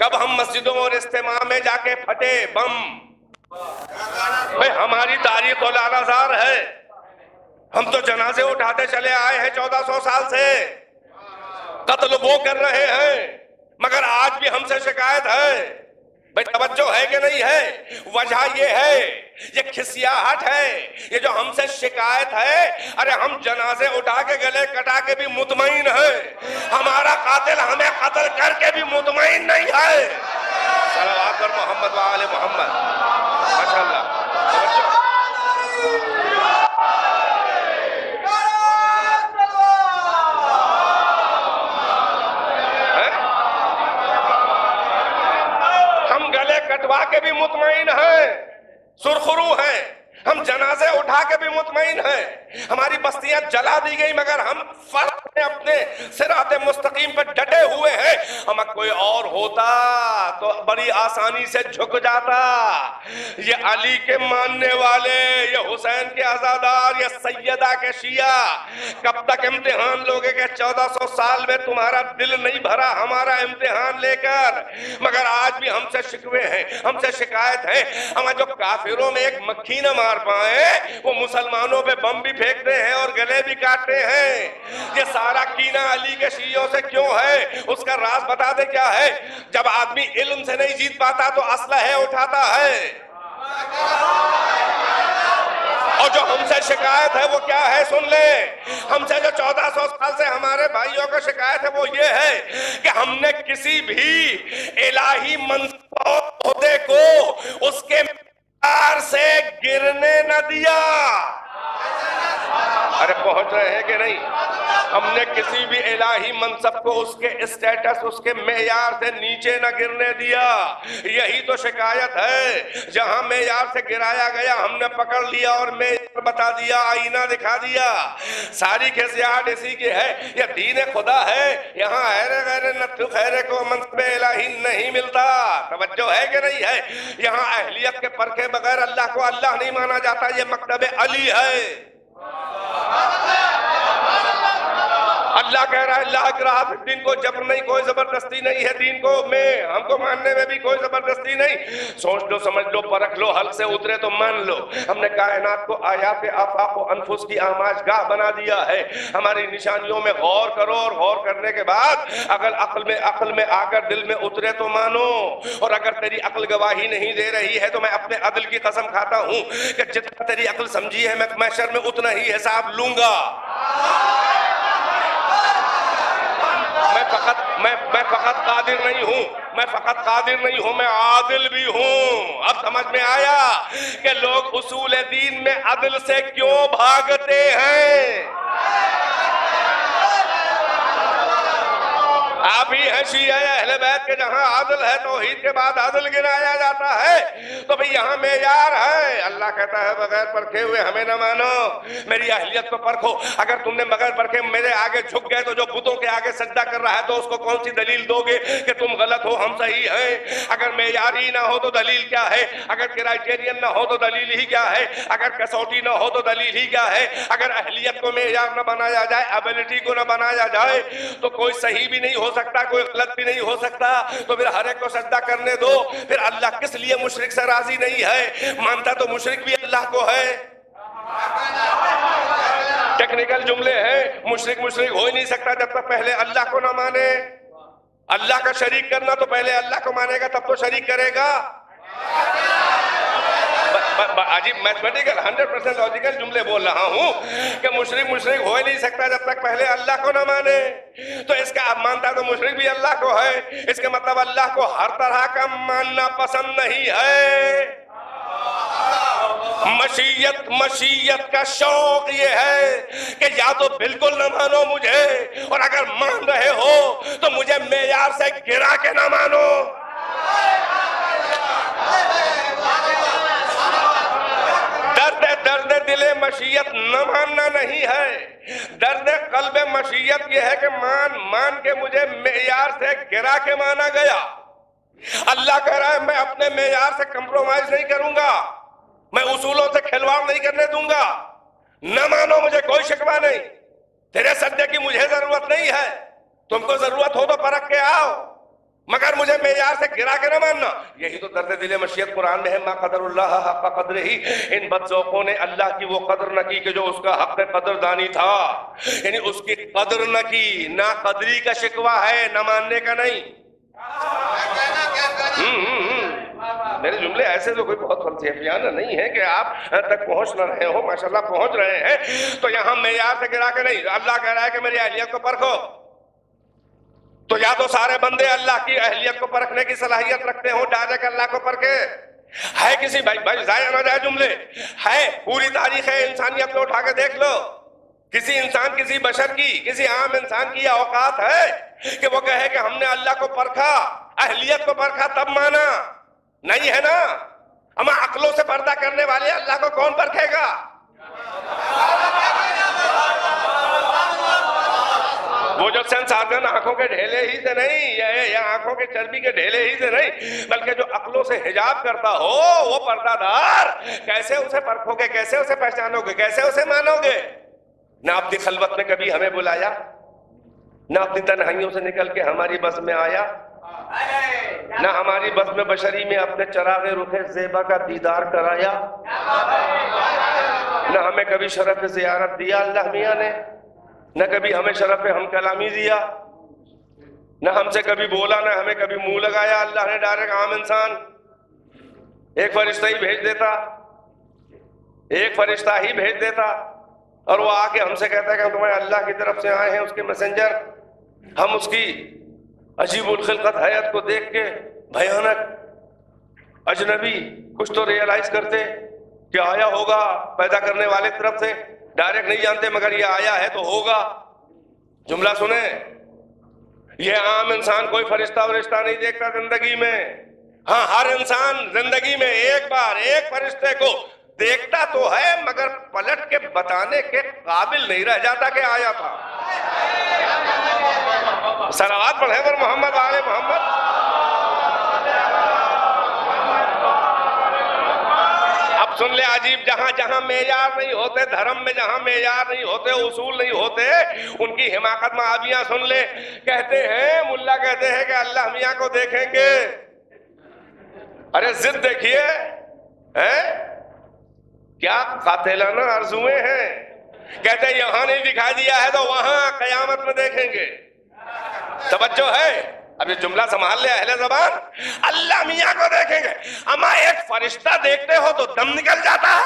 Speaker 6: کب ہم مسجدوں اور اجتماع میں جا کے پھٹے بم؟ بھئی ہماری تاریخ تو لالہزار ہے. ہم تو جنازے اٹھاتے چلے آئے ہیں 1400 سال سے. قتل وہ کر رہے ہیں مگر آج بھی ہم سے شکایت ہے. بھئی توجہ ہے کہ نہیں ہے؟ وجہ یہ ہے، یہ کھسیاہٹ ہے، یہ جو ہم سے شکایت ہے. ارے ہم جنازے اٹھا کے گلے کٹا کے بھی مطمئن ہے، ہمارا قاتل ہمیں قتل کر کے بھی مطمئن نہیں ہے. صلوات پر محمد و آل محمد. ماشاءاللہ. توجہ. کٹوا کے بھی مطمئن ہیں، سرخرو ہیں. ہم جنازے اٹھا کے بھی مطمئن ہیں. ہماری بستیاں جلا دی گئی مگر ہم فرق میں اپنے صراط مستقیم پر ڈٹے ہوئے ہیں. ہم کوئی اور ہوتا تو بڑی آسانی سے جھک جاتا. یہ علی کے ماننے والے، یہ حسین کے عزادار، یہ سیدہ کے شیعہ کب تک امتحان لوگے کہ 1400 سال میں تمہارا دل نہیں بھرا ہمارا امتحان لے کر. مگر آج بھی ہم سے شکوے ہیں، ہم سے شکایت ہے. ہم جو کافروں میں ایک مکھی نہ مار پائیں وہ مسلمانوں پہ بم بھی پھینکتے ہیں اور گلے بھی کاٹتے ہیں. یہ سارا کینہ علی کے شیعوں سے کیوں ہے؟ اس کا راز بتا دے کیا ہے. جب آدمی علم سے نہیں جیت پاتا تو اسلحے اٹھاتا ہے. اور جو ہم سے شکایت ہے وہ کیا ہے سن لیں. ہم سے جو 1400 سال سے ہمارے بھائیوں کو شکایت ہے وہ یہ ہے کہ ہم نے کسی بھی الہی منصب اور عہدے کو اس کے معیار سے گرنے نہ دیا. ارے پہنچ رہے ہیں کہ نہیں؟ ہم نے کسی بھی الہی منصب کو اس کے اسٹیٹس، اس کے معیار سے نیچے نہ گرنے دیا. یہی تو شکایت ہے. جہاں معیار سے گرایا گیا ہم نے پکڑ لیا اور معیار بتا دیا، آئینہ دکھا دیا. ساری کھسیاہٹ اسی کی ہے. یہ دین خدا ہے، یہاں حیرے غیر نتو خیرے کو منصب الہی نہیں ملتا. توجہ ہے کہ نہیں ہے؟ یہاں اہلیت کے پرکھے بغیر اللہ کو اللہ نہیں مانا جاتا. یہ مکتب علی ہے. اللہ کہہ رہا ہے لا اکراہ فی الدین، کو جبر نہیں، کوئی زبردستی نہیں ہے دین کو میں، ہم کو ماننے میں بھی کوئی زبردستی نہیں. سوچ لو، سمجھ لو، پرکھ لو، حلق سے اترے تو مان لو. ہم نے کائنات کو آیات آفاق و انفس کی آماج گاہ بنا دیا ہے. ہماری نشانیوں میں غور کرو اور غور کرنے کے بعد اگر عقل میں آ کر دل میں اترے تو مانو. اور اگر تیری عقل گواہی نہیں دے رہی ہے تو میں اپنے عدل کی قسم کھاتا ہوں کہ جتنا تیری عقل سمجھی ہے میں محشر میں اتنا ہی حساب لوں گا. میں فقط قادر نہیں ہوں، میں عادل بھی ہوں. اب سمجھ میں آیا کہ لوگ اصول دین میں عدل سے کیوں بھاگتے ہیں. آپ ہی ہیں شیعہ اہل بیت کے جہاں عدل ہے توحید کے بعد عدل گنایا جاتا ہے. تو بھئی یہاں معیار ہے. اللہ کہتا ہے بغیر پرکھے ہوئے ہمیں نہ مانو، میری اہلیت کو پرکھو. اگر تم نے بغیر پرکھے میرے آگے جھک گئے تو جو بتوں کے آگے سجدہ کر رہا ہے تو اس کو کون سی دلیل دو گے کہ تم غلط ہو ہم صحیح ہیں؟ اگر معیار ہی نہ ہو تو دلیل کیا ہے؟ اگر کرائٹیرین نہ ہو تو دلیل ہی کیا ہے؟ اگر کسوٹی نہ ہو تو دلیل ہی کیا ہے؟ اگر اہلیت کو معیار نہ بنایا جائے، ایبلٹی کو نہ بنایا جائے تو کوئی صحیح بھی نہیں ہو سکتا، کوئی غلط بھی نہیں ہو سکتا. تو پھر ہر ایک کو سجدہ کرنے دو. پھر اللہ کس لیے مشرک سے راضی نہیں ہے؟ مانتا تو مشرک بھی اللہ کو ہے. ٹیکنیکل جملے ہیں. مشرک ہو ہی نہیں سکتا جب تک پہلے اللہ کو نہ مانے. اللہ کا شریک کرنا تو پہلے اللہ کو مانے گا تب تو شریک کرے گا. عجیب میتھمیٹیکل 100% لاجیکل جملے بول رہا ہوں کہ مشرک ہو ہی نہیں سکتا جب تک پہلے اللہ کو نہ مانے. تو اس کا اب مانتا تو مشرک بھی اللہ کو ہے. اس کا مطلب اللہ کو ہر طرح کا ماننا پسند نہیں ہے. مشیت کا شوق یہ ہے کہ یا تو بالکل نہ مانو مجھے، اور اگر مان رہے ہو تو مجھے معیار سے گرا کے نہ مانو. درد دل مشیت نہ ماننا نہیں ہے. درد قلب مشیت یہ ہے کہ مان کے مجھے معیار سے گرا کے مانا گیا. اللہ کہہ رہا ہے میں اپنے معیار سے کمپرومائز نہیں کروں گا، میں اصولوں سے کھلواڑ نہیں کرنے دوں گا. نہ مانو مجھے کوئی شکوہ نہیں، تیرے سجدے کی مجھے ضرورت نہیں ہے. تم کو ضرورت ہو تو پرکھ کے آؤ. مگر مجھے معیار سے گرا کے نہ ماننا. یہی تو درد دل مشیت قرآن میں ہے. ما قدر اللہ حق قدر ہی. ان بدذوقوں نے اللہ کی وہ قدر نہ کی کہ جو اس کا حق قدردانی تھا. یعنی اس کی قدر نہ کی. نا قدری کا شکوہ ہے, نہ ماننے کا نہیں. میرے جملے ایسے تو کوئی بہت فلسفیانہ نہیں ہے کہ آپ تک پہنچ نہ رہے ہو. ماشاءاللہ پہنچ رہے ہیں. تو یہاں معیار سے گرا کے نہیں. اللہ کہہ رہا ہے کہ میری اہلیت کو پرکھو. تو یا تو سارے بندے اللہ کی اہلیت کو پرکھنے کی صلاحیت رکھتے ہوں, ڈائریکٹ اللہ کو پرکھے. ہے کسی بھائی ضائع نہ جائے جملے, ہے پوری تاریخ انسانیت کو اٹھا کے دیکھ لو. کسی انسان, کسی بشر کی, کسی عام انسان کی اوقات ہے کہ وہ کہے کہ ہم نے اللہ کو پرکھا, اہلیت کو پرکھا تب مانا؟ نہیں ہے نا. اما عقلوں سے پردہ کرنے والے اللہ کو کون پرکھے گا؟ وہ جو سنسارگن آنکھوں کے ڈھیلے ہی سے نہیں, یا آنکھوں کے چربی کے ڈھیلے ہی سے نہیں, بلکہ جو عقلوں سے حجاب کرتا ہو وہ پردہ دار. کیسے اسے پرکھو گے, کیسے اسے پہچانو گے, کیسے اسے مانو گے؟ نہ اپنی خلوت میں کبھی ہمیں بلایا, نہ اپنی تنہائیوں سے نکل کے ہماری بس میں آیا, نہ ہماری بس میں بشری میں اپنے چراغ رخ زیبا کا دیدار کرایا, نہ ہمیں کبھی شرف زیارت دیا اللہ میاں نے, نہ کبھی ہمیں شرف ہم کلامی دیا, نہ ہم سے کبھی بولا, نہ ہمیں کبھی منہ لگایا. اللہ نے ڈائریکٹ عام انسان ایک فرشتہ ہی بھیج دیتا, ایک فرشتہ ہی بھیج دیتا, اور وہ آ کے ہم سے کہتا ہے کہ ہم تمہیں اللہ کی طرف سے آئے ہیں, اس کے میسنجر. ہم اس کی عجیب الخلقت حیات کو دیکھ کے بھیانک, اجنبی, کچھ تو ریئلائز کرتے کہ آیا ہوگا پیدا کرنے والے طرف سے. ڈائریکٹ نہیں جانتے مگر یہ آیا ہے تو ہوگا. جملہ سنیں, یہ عام انسان کوئی فرشتہ ورشتہ نہیں دیکھتا زندگی میں. ہاں, ہر انسان زندگی میں ایک بار ایک فرشتے کو دیکھتا تو ہے, مگر پلٹ کے بتانے کے قابل نہیں رہ جاتا کہ آیا تھا. صلوات پڑھیں پر محمد آل محمد. اب سن لے عجیب, جہاں جہاں معیار نہیں ہوتے دھرم میں, جہاں معیار نہیں ہوتے, اصول نہیں ہوتے, ان کی حماقت معابیاں سن لے. کہتے ہیں, ملا کہتے ہیں کہ اللہ میاں کو دیکھیں گے. ارے ضد دیکھیے, کیا قاتلانہ آرزویں ہیں. کہتے ہیں یہاں نہیں دکھائی دیا ہے تو وہاں قیامت میں دیکھیں گے. توجہ ہے؟ اب یہ جملہ سنبھال لے اہل زبان. اللہ میاں کو دیکھیں گے. اما ایک فرشتہ دیکھتے ہو تو دم نکل جاتا ہے.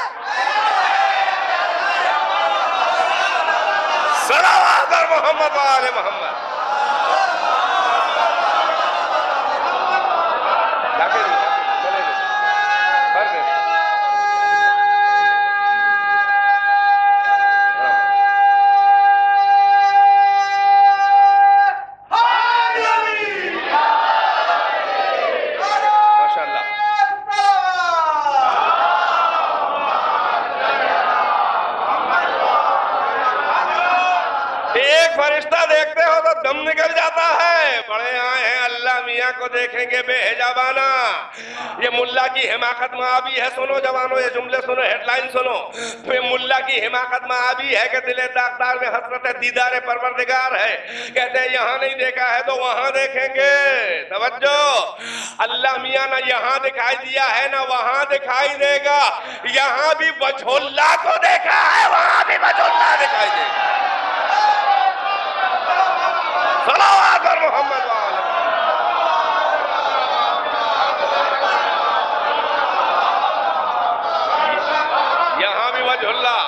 Speaker 6: صلوات اور محمد وآل محمد. فرشتہ دیکھتے ہو تو دم نکل جاتا ہے. بڑے آئے ہیں اللہ میاں کو دیکھیں گے بے حجابانہ. یہ ملا کی حماقت معابی ہے. سنو جوانو, یہ جملے سنو, ہیڈ لائن سنو. یہ ملا کی حماقت معابی ہے کہ دل داغدار میں حسرت دیدار پروردگار ہے. کہتے ہیں یہاں نہیں دیکھا ہے تو وہاں دیکھیں گے. توجہ, اللہ میاں نہ یہاں دکھائی دیا ہے نہ وہاں دکھائی دے گا. یہاں بھی وجہ اللہ کو دیکھا ہے, وہاں بھی وجہ اللہ دکھائی دے گا. صلوات اور محمد وآلہ. یہاں بھی وجہ اللہ.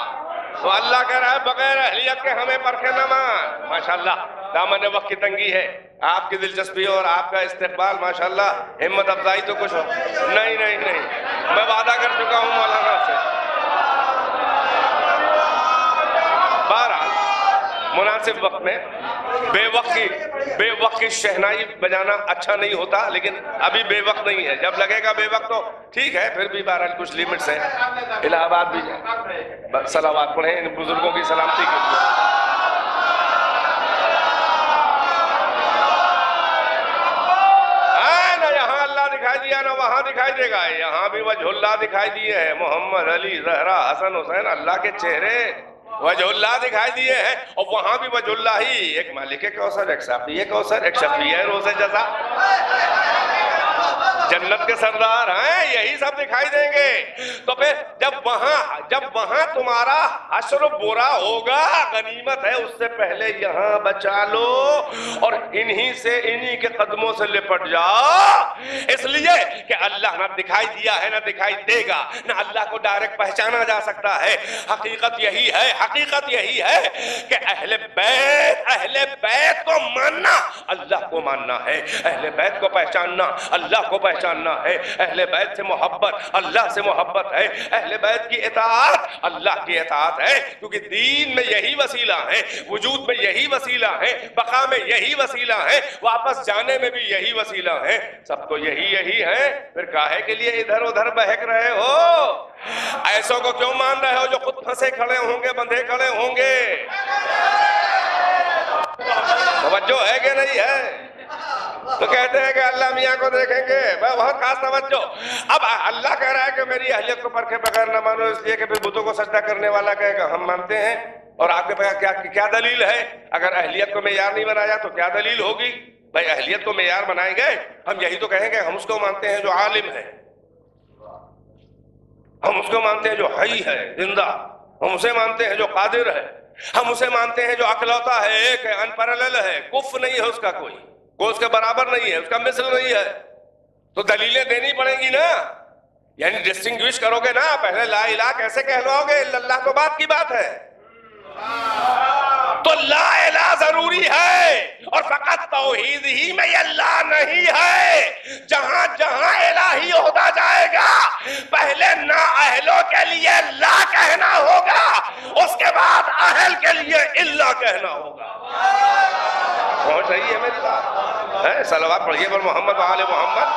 Speaker 6: تو اللہ کہہ رہا ہے بغیر اہلیت کے ہمیں پرکھے نہ مان. ماشاءاللہ دامن وقت کی تنگی ہے. آپ کی دلچسپی اور آپ کا استقبال ماشاءاللہ ہمت افزائی تو کچھ ہو. نہیں نہیں نہیں, میں وعدہ کر چکا ہوں مولانا سے. بہرحال مناسب وقت میں بے وقت کی شہنائی بجانا اچھا نہیں ہوتا, لیکن ابھی بے وقت نہیں ہے. جب لگے گا بے وقت تو ٹھیک ہے, پھر بھی بہرحال کچھ لیمٹس ہیں. الہ آباد بھی جائیں, صلوات پڑھیں, ان بزرگوں کی سلامتی کے لیے. نہ یہاں اللہ دکھائی دیا نہ وہاں دکھائی دے گا. یہاں بھی وجہ اللہ دکھائی دیے ہے. محمد علی زہرا حسن حسین اللہ کے چہرے. وجہ اللہ دکھائی دیے ہیں، اور وہاں بھی وجہ اللہ ہی، ایک مالک کوثر، ایک ساقی کوثر، ایک شفیع روز جزا، جنت کے سردار ہیں، یہی سب دکھائی دیں گے۔ تو پھر جب وہاں تمہارا حشر برا ہوگا، غنیمت ہے اس سے پہلے یہاں بچا لو اور انہی کے قدموں سے لپٹ جاؤ، اس لیے کہ اللہ نہ دکھائی دیا ہے نہ دکھائی دے گا، نہ اللہ کو ڈائریکٹ پہچانا جا سکتا ہے۔ حقیقت یہی ہے کہ اہل بیت کو ماننا اللہ کو ماننا ہے، اہل بیت کو پہچاننا اللہ کو پہچاننا ہے، اہل بیت سے محبت اللہ سے محبت ہے، اہل بیت کی اطاعت اللہ کی اطاعت ہے، کیونکہ دین میں یہی وسیلہ ہے، وجود میں یہی وسیلہ ہے، بقا میں یہی وسیلہ ہے، واپس جانے میں بھی یہی وسیلہ ہے، سب تو یہی ہے، پھر کاہے کے لیے ادھر ادھر بہک رہے ہو؟ ایسوں کو کیوں مان رہے ہو جو خود پھنسے کھڑے ہوں گے، بندھے کھڑے ہوں گے؟ توجہ ہے کہ نہیں ہے؟ تو کہتے ہیں کہ اللہ میاں کو دیکھیں گے، بہت خاص توجہ۔ اب اللہ کہہ رہا ہے کہ میری اہلیت کو پرکھے بغیر نہ مانو، اس لیے کہ پھر بتوں کو سجدہ کرنے والا کہے گا ہم مانتے ہیں، اور آپ کے پاس کیا دلیل ہے؟ اگر اہلیت کو معیار نہیں بنایا تو کیا دلیل ہوگی؟ بھائی اہلیت کو معیار بنائیں گے، ہم یہی تو کہیں گے ہم اس کو مانتے ہیں جو عالم ہے، ہم اس کو مانتے ہیں جو حی ہے زندہ، ہم اسے مانتے ہیں جو قادر ہے، ہم اسے مانتے ہیں جو اکلوتا ہے، ایک ہے، انپیرلل ہے، کف نہیں ہے اس کا کوئی اس کے برابر نہیں ہے، اس کا مثل نہیں ہے، تو دلیلیں دینی پڑیں گی نا، یعنی ڈسٹنگوش کرو گے نا، پہلے لا الہ کیسے کہلواؤ گے؟ اللہ تو بات کی بات ہے، تو لا الہ ضروری ہے، اور فقط توحید ہی میں یہ اللہ نہیں ہے، جہاں جہاں الہی ہوتا جائے گا پہلے نا اہلوں کے لیے لا کہنا ہوگا، اس کے بعد اہل کے لیے اللہ کہنا ہوگا۔ پہنچ رہی ہے میری بات؟ صلوات پڑھیے پر محمد وآل محمد۔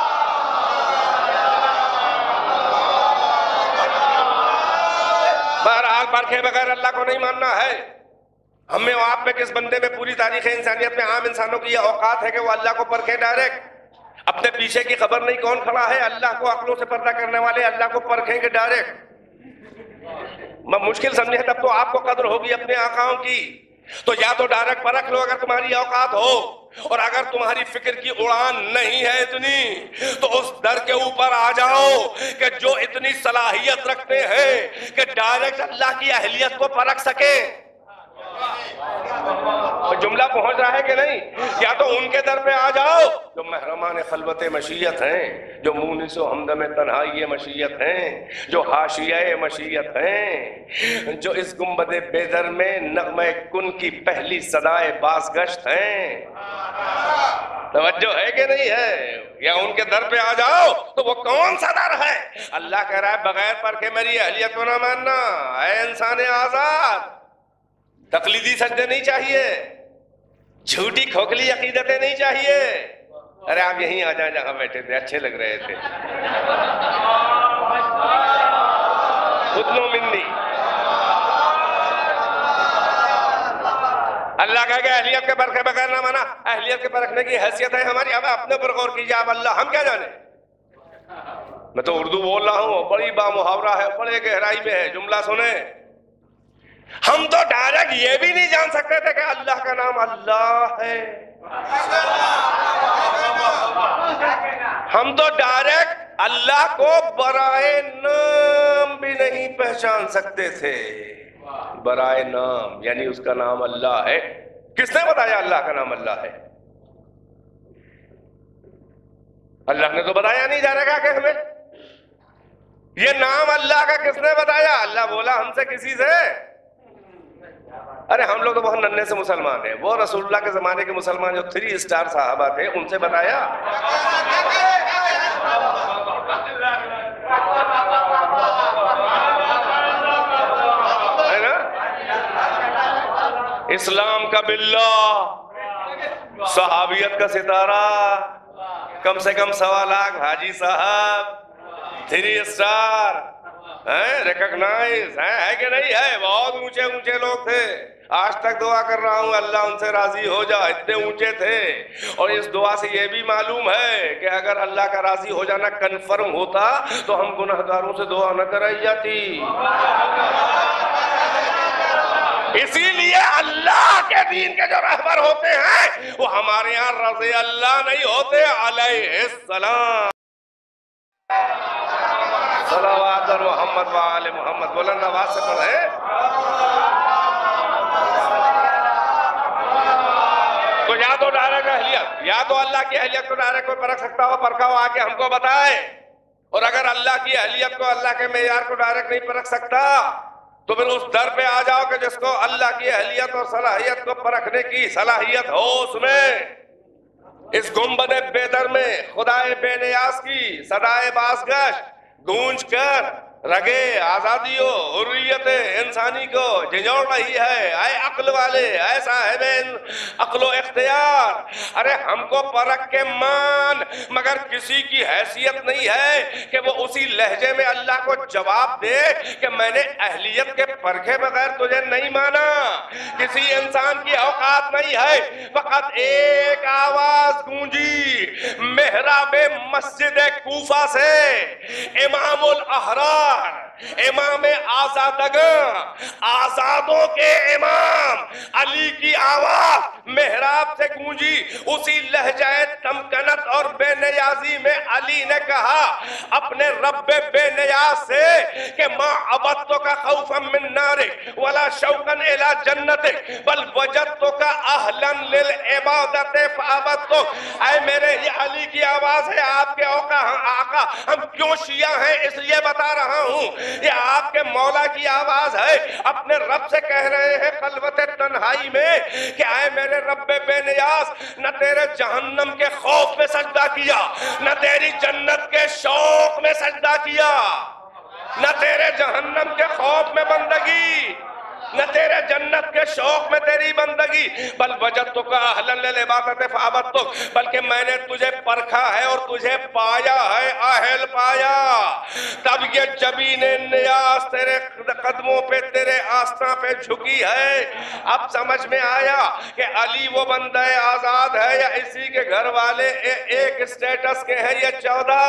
Speaker 6: بہرحال پرکھے بغیر اللہ کو نہیں ماننا ہے۔ ہم میں آپ میں کس بندے میں پوری تاریخ انسانیت میں عام انسانوں کی یہ اوقات ہے کہ وہ اللہ کو پرکھے ڈائریکٹ، اپنے پیچھے کی خبر نہیں کون کھڑا ہے، اللہ کو عقلوں سے پردہ کرنے والے اللہ کو پرکھیں گے ڈائریکٹ۔ مشکل سمجھے تب تو آپ کو قدر ہوگی اپنے آقاؤں کی، تو یا تو ڈائریکٹ پرکھ لو اگر تمہاری اوقات ہو، اور اگر تمہاری فکر کی اڑان نہیں ہے اتنی تو اس در کے اوپر آ جاؤ کہ جو اتنی صلاحیت رکھتے ہیں کہ ڈائریکٹ اللہ کی اہلیت کو پرکھ سکے۔ جملہ پہنچ رہا ہے کہ نہیں؟ یا تو ان کے در پہ آ جاؤ جو محرمان خلوت مشیت ہیں، جو مونس و ہمدم تنہائی مشیت ہیں، جو حاشیہ مشیت ہیں، جو اس گنبد بیدر میں نغمہ کن کی پہلی صدائے بازگشت ہیں۔ توجہ ہے کہ نہیں ہے؟ یا ان کے در پہ آ جاؤ تو وہ کون سا در ہے؟ اللہ کہہ رہا ہے بغیر پرکھے میری اہلیت کو نہ ماننا۔ اے انسان آزاد، تقلیدی سجدے نہیں چاہیے، جھوٹی کھوکھلی عقیدتیں نہیں چاہیے۔ ارے آپ یہیں آ جائیں جہاں بیٹھے تھے، اچھے لگ رہے تھے۔ خدنو منی، اللہ کہہ کہ اہلیت کے پرکھے بغیر نہ مانا، اہلیت کے پرکھنے کی حیثیت ہے ہماری۔ اب اپنے پر غور کیجیے، اب اللہ ہم کیا جانے؟ میں تو اردو بول رہا ہوں، بڑی با محاورہ ہے، بڑے گہرائی میں ہے، جملہ سنیں۔ ہم تو ڈائریکٹ یہ بھی نہیں جان سکتے تھے کہ اللہ کا نام اللہ ہے، ہم تو ڈائریکٹ اللہ کو برائے نام بھی نہیں پہچان سکتے تھے۔ برائے نام یعنی اس کا نام اللہ ہے۔ کس نے بتایا اللہ کا نام اللہ ہے؟ اللہ نے تو بتایا نہیں جا رہا کہ ہمیں یہ نام اللہ کا کس نے بتایا؟ اللہ بولا ہم سے کسی سے؟ ارے ہم لوگ تو بہت ننھے سے مسلمان ہیں، وہ رسول اللہ کے زمانے کے مسلمان جو 3 اسٹار صحابہ تھے ان سے بتایا۔ ہے نا؟ اسلام کا باللہ، صحابیت کا ستارہ، کم سے کم 1.25 لاکھ حاجی صاحب، 3 اسٹار، ریکگنائز ہے کہ نہیں ہے؟ بہت اونچے اونچے لوگ تھے، آج تک دعا کر رہا ہوں اللہ ان سے راضی ہو جا، اتنے اونچے تھے۔ اور اس دعا سے یہ بھی معلوم ہے کہ اگر اللہ کا راضی ہو جانا کنفرم ہوتا تو ہم گناہگاروں سے دعا نہ کرائی جاتی۔ اسی لیے اللہ کے دین کے جو رہبر ہوتے ہیں وہ ہمارے یہاں رضی اللہ نہیں ہوتے علیہ السلام. صلوات محمد وآل محمد. بلند آواز سے پڑھیں. تو یا تو ڈائریکٹ اہلیت، یا تو اللہ کی اہلیت کو ڈائریکٹ کوئی پرکھ سکتا ہو، پرکھا ہو آ کے ہم کو بتائے. اور اگر اللہ کی اہلیت کو، اللہ کے معیار کو ڈائریکٹ نہیں پرکھ سکتا تو پھر اس در پہ آ جاؤ کہ جس کو اللہ کی اہلیت اور صلاحیت کو پرکھنے کی صلاحیت ہو. اس میں، اس گنبد بے در میں خدائے بے نیاز کی صدائے بازگشت گونج کر رگے آزادی و حریت انسانی کو جھنجھوڑ رہی ہے. اے عقل والے، اے صاحب عقل و اختیار، ارے ہم کو پرکھ کے مان، مگر کسی کی حیثیت نہیں ہے کہ وہ اسی لہجے میں اللہ کو جواب دے کہ میں نے اہلیت کے پرکھے بغیر تجھے نہیں مانا. کسی انسان کی اوقات نہیں ہے. فقط ایک آواز گونجی محراب مسجد کوفہ سے، امام الاحرار، امام آزادگاں، آزادوں کے امام علی کی آواز محراب سے گونجی. اسی لہجہ تمکنت اور بے نیازی میں علی نے کہا اپنے رب بے نیاز سے کہ ما عبدتک خوفا من نارک ولا شوقا الی جنتک بل وجدتک اہلا للعبادت فعبدتک. اے میرے، یہ علی کی آواز ہے. آپ کے آقا ہم کیوں شیعہ ہیں اس لیے بتا رہا ہوں. یہ آپ کے مولا کی آواز ہے. اپنے رب سے کہہ رہے ہیں خلوت تنہائی میں کہ اے میرے رب بے نیاز، نہ تیرے جہنم کے خوف میں سجدہ کیا، نہ تیری جنت کے شوق میں سجدہ کیا، نہ تیرے جہنم کے خوف میں بندگی، نہ تیرے جنت کے شوق میں تیری بندگی، بل وجدتک اہلا للعبادت فعبدتک، بلکہ میں نے تجھے پرکھا ہے اور تجھے پایا ہے، اہل پایا. تب یہ جبین نیاز تیرے قدموں پہ، تیرے آستاں پہ جھکی ہے. اب سمجھ میں آیا کہ علی وہ بندہ آزاد ہے یا اسی کے گھر والے ایک اسٹیٹس کے ہیں یہ 14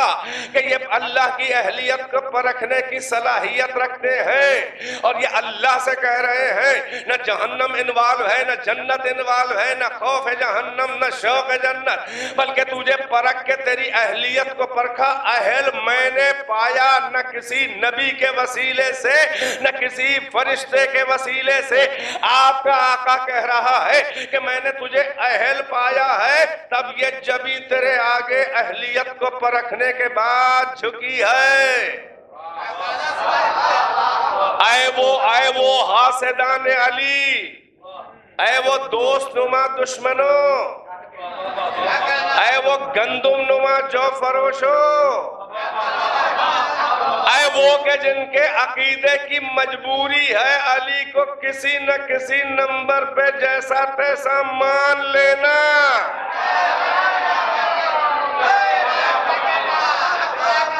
Speaker 6: کہ یہ اللہ کی اہلیت کو پرکھنے کی صلاحیت رکھتے ہیں. اور یہ اللہ سے کہہ رہے ہیں نہ جہنم انوالو ہے، نہ جنت انوالو ہے، نہ خوف جہنم، نہ شوق جنت، بلکہ تجھے پرکھ کے تیری اہلیت کو پرکھا. اہل میں نے پایا، نہ کسی نبی کے وسیلے سے، نہ کسی فرشتے کے وسیلے سے. آپ کا آقا کہہ رہا ہے کہ میں نے تجھے اہل پایا ہے. تب یہ جبی تیرے آگے اہلیت کو پرکھنے کے بعد جھکی ہے. اے وہ حاسدان علی، اے وہ دوست نما دشمنوں، اے وہ گندم نما جو فروشو، اے وہ کہ جن کے عقیدے کی مجبوری ہے علی کو کسی نہ کسی نمبر پہ جیسا تیسا مان لینا.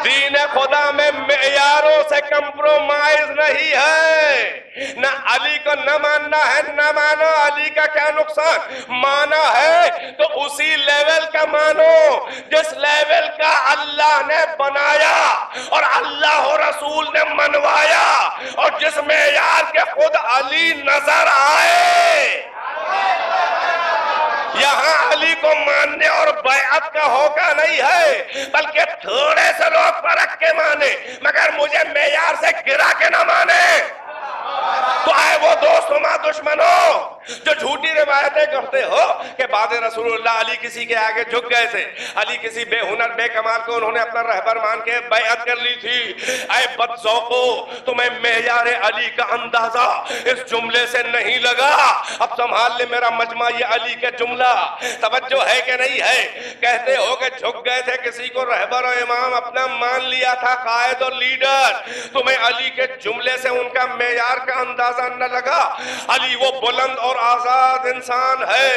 Speaker 6: دین خدا میں معیاروں سے کمپرومائز نہیں ہے. نہ علی کو نہ ماننا ہے، نہ مانو. علی کا کیا نقصان؟ مانا ہے تو اسی لیول کا مانو جس لیول کا اللہ نے بنایا اور اللہ و رسول نے منوایا اور جس معیار کے خود علی نظر آئے. یہاں علی کو ماننے اور بیعت کا ہوگا نہیں ہے، بلکہ تھوڑے سے لوگ پرکھ کے مانے مگر مجھے معیار سے گرا کے نہ مانے. تو آئے وہ دوست ما دشمنوں جو جھوٹی روایتیں کرتے ہو کہ بعد رسول اللہ علی کسی کے آگے جھک گئے تھے، علی کسی بے ہنر بے کمال کو انہوں نے اپنا رہبر مان کے بیعت کر لی تھی. اے بدذوقو، تمہیں معیار علی کا اندازہ اس جملے سے نہیں لگا. اب سنبھال لے میرا مجمع یہ علی کے جملہ. توجہ ہے کہ نہیں ہے؟ کہتے ہو کہ جھک گئے تھے، کسی کو رہبر و امام اپنا مان لیا تھا، قائد اور لیڈر. تمہیں علی کے جملے سے ان کا معیار کا اندازہ نہ لگا. علی وہ بلند اور آزاد انسان ہے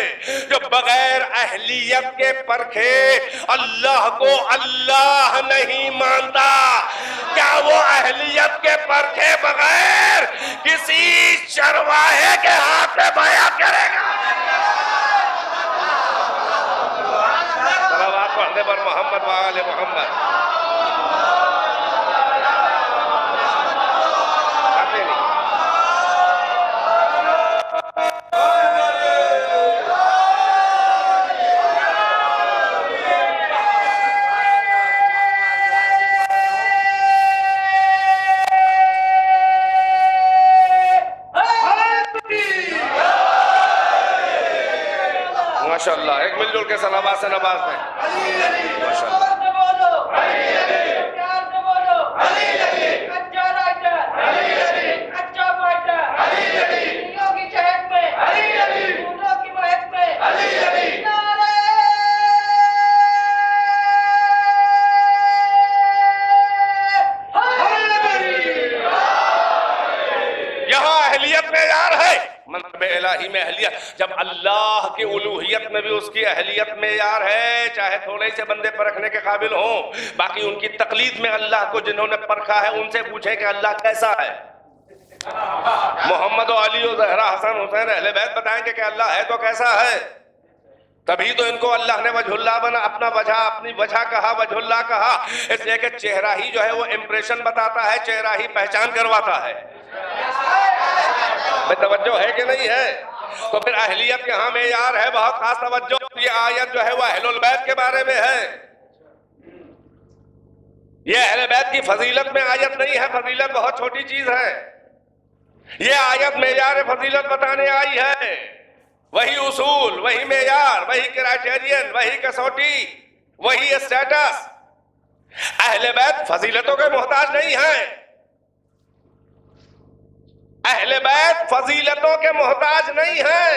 Speaker 6: جو بغیر اہلیت کے پرکھے اللہ کو اللہ نہیں مانتا. کیا وہ اہلیت کے پرکھے بغیر کسی چرواہے کے ہاتھ میں بیعت کرے گا؟ صلوات پڑھنے پر محمد وآل محمد. مل جل کے صلوات سے نواز دیں. ماشاءاللہ. الہی میں اہلیت, جب اللہ کی الوہیت میں بھی اس کی اہلیت معیار ہے, چاہے تھوڑے سے بندے پرکھنے کے قابل ہوں, باقی ان کی تقلید میں اللہ کو جنہوں نے پرکھا ہے ان سے پوچھیں کہ اللہ کیسا ہے. محمد و علی و زہرا حسن حسین اہل بیت بتائیں گے کہ اللہ ہے تو کیسا ہے. تبھی تو ان کو اللہ نے وجہ اللہ بنا, اپنا وجہ, اپنی وجہ کہا, وجہ اللہ کہا, اس لیے کہ چہرہ ہی جو ہے وہ امپریشن بتاتا ہے, چہرہ ہی پہچان کرواتا ہے. بے توجہ ہے کہ نہیں ہے؟ تو پھر اہلیت یہاں معیار ہے بہت خاص توجہ. یہ آیت جو ہے وہ اہل البیت کے بارے میں ہے. یہ اہل بیت کی فضیلت میں آیت نہیں ہے, فضیلت بہت چھوٹی چیز ہے. یہ آیت معیار فضیلت بتانے آئی ہے. وہی اصول, وہی معیار, وہی کرائٹیرین, وہی کسوٹی, وہی اسٹیٹس. اہل بیت فضیلتوں کے محتاج نہیں ہیں. اہل بیت فضیلتوں کے محتاج نہیں ہیں.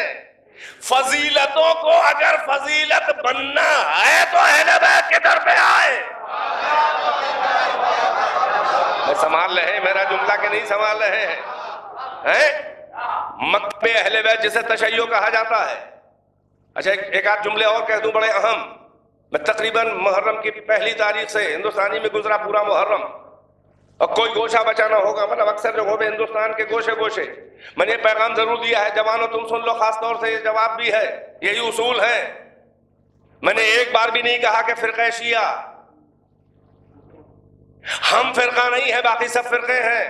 Speaker 6: فضیلتوں کو اگر فضیلت بننا ہے تو اہل بیت کے در پہ آئے. میں سنبھال رہے ہیں میرا جملہ کہ نہیں سنبھال رہے ہیں؟ مکتب اہل بیت جسے تشیع کہا جاتا ہے. اچھا ایک آدھ جملے اور کہہ دوں بڑے اہم. میں تقریباً محرم کی پہلی تاریخ سے ہندوستانی میں گزرا پورا محرم, اور کوئی گوشہ بچانا ہوگا, مطلب اکثر جگہوں پہ ہندوستان کے گوشے گوشے میں نے پیغام ضرور دیا ہے, جوانوں تم سن لو, خاص طور سے یہ جواب بھی ہے, یہی اصول ہے. میں نے ایک بار بھی نہیں کہا کہ فرقہ شیعہ, ہم فرقہ نہیں ہے, باقی سب فرقے ہیں.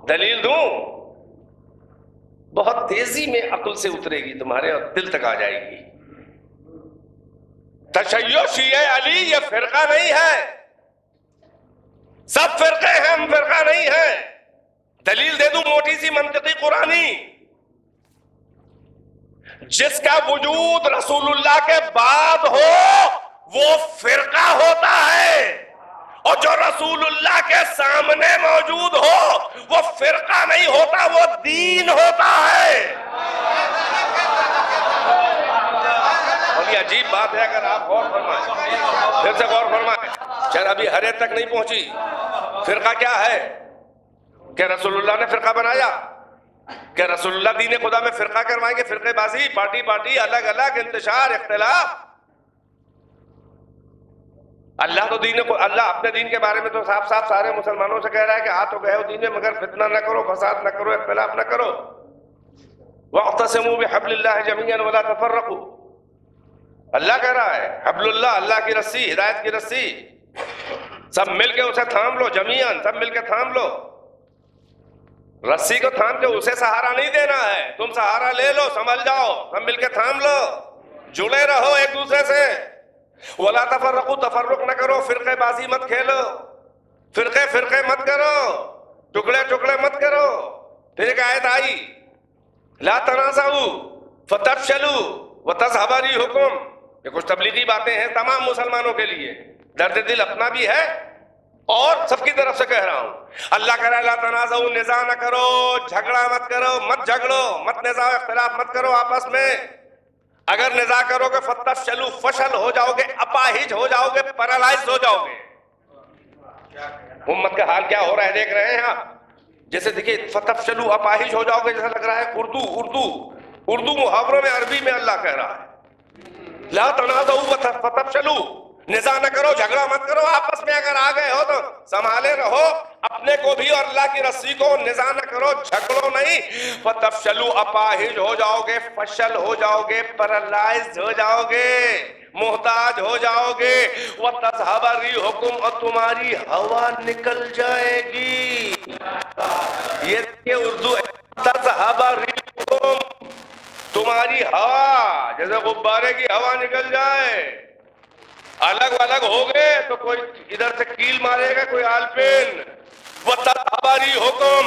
Speaker 6: دلیل دوں, بہت تیزی میں عقل سے اترے گی تمہارے اور دل تک آ جائے گی. تشیع شیعہ علی یہ فرقہ نہیں ہے, سب فرقے ہیں, ہم فرقہ نہیں ہیں. دلیل دے دوں موٹی سی منطقی قرآنی. جس کا وجود رسول اللہ کے بعد ہو وہ فرقہ ہوتا ہے, اور جو رسول اللہ کے سامنے موجود ہو وہ فرقہ نہیں ہوتا, وہ دین ہوتا ہے. اور یہ عجیب بات ہے, اگر آپ غور فرمائیں, پھر سے غور فرمائیں, شاید ابھی ہر ایک تک نہیں پہنچی. فرقہ کیا ہے؟ کہ رسول اللہ نے فرقہ بنایا, کہ رسول اللہ دین خدا میں فرقہ کروائیں گے, فرقے بازی, پارٹی پارٹی, الگ الگ, انتشار, اختلاف. اللہ تو دین کو, اللہ اپنے دین کے بارے میں تو صاف صاف سارے مسلمانوں سے کہہ رہا ہے کہ آ تو گئے ہو دین میں, مگر فتنہ نہ کرو, فساد نہ کرو, اختلاف نہ کرو. وَاعْتَصِمُوا بِحَبْلِ اللَّهِ جَمِيعًا وَلَا تَفَرَّقُوا. اللہ کہہ رہا ہے, حبل اللہ, اللہ کی رسی, ہدایت کی رسی, سب مل کے اسے تھام لو, جمیعاً سب مل کے تھام لو. رسی کو تھام کے اسے سہارا نہیں دینا ہے, تم سہارا لے لو, سنبھل جاؤ, سب مل کے تھام لو, جڑے رہو ایک دوسرے سے. وَلَا تَفَرَّقُوا, تفرق نہ کرو, فرقے بازی مت کھیلو, فرقے فرقے مت کرو, ٹکڑے ٹکڑے مت کرو. پھر ایک آیت آئی, لا تنازعوا فتفشلوا وتذهب ريحكم. یہ کچھ تبلیغی باتیں ہیں تمام مسلمانوں کے لیے, درد دل اپنا بھی ہے اور سب کی طرف سے کہہ رہا ہوں. اللہ کہہ رہا ہے لا تنازعوا, نزاع نہ کرو, جھگڑا مت کرو, مت جھگڑو, مت نزاع, اختلاف مت کرو آپس میں. اگر نزاع کرو گے فتفشلوا, فشل ہو جاؤ گے, اپاہج ہو جاؤ گے, پیرالائز ہو جاؤ گے. امت کا حال کیا ہو رہا ہے دیکھ رہے ہیں آپ. جیسے دیکھیے فتفشلوا, اپاہج ہو جاؤ گے, جیسا لگ رہا ہے اردو محاوروں میں, عربی میں اللہ کہہ رہا ہے لا تنازعوا فتفشلوا, نزاع نہ کرو, جھگڑا مت کرو آپس میں. اگر آ گئے ہو تو سنبھالے رہو اپنے کو بھی اور اللہ کی رسی کو, نزاع نہ کرو, جھگڑو نہیں. فتفشلوا, اپاہج ہو جاؤ گے, فشل ہو جاؤ گے, پیرالائز ہو جاؤ گے, محتاج ہو جاؤ گے. وَتَذْهَبَ رِيحُكُمْ, اور تمہاری ہوا نکل جائے گی. یہ اردو ہے, تَذْهَبَ رِيحُكُمْ, تمہاری ہوا جیسے غبارے کی ہوا نکل جائے. الگ الگ ہو گئے تو کوئی ادھر سے کیل مارے گا, کوئی آلپین. وَتَذْهَبَ رِيحُكُمْ,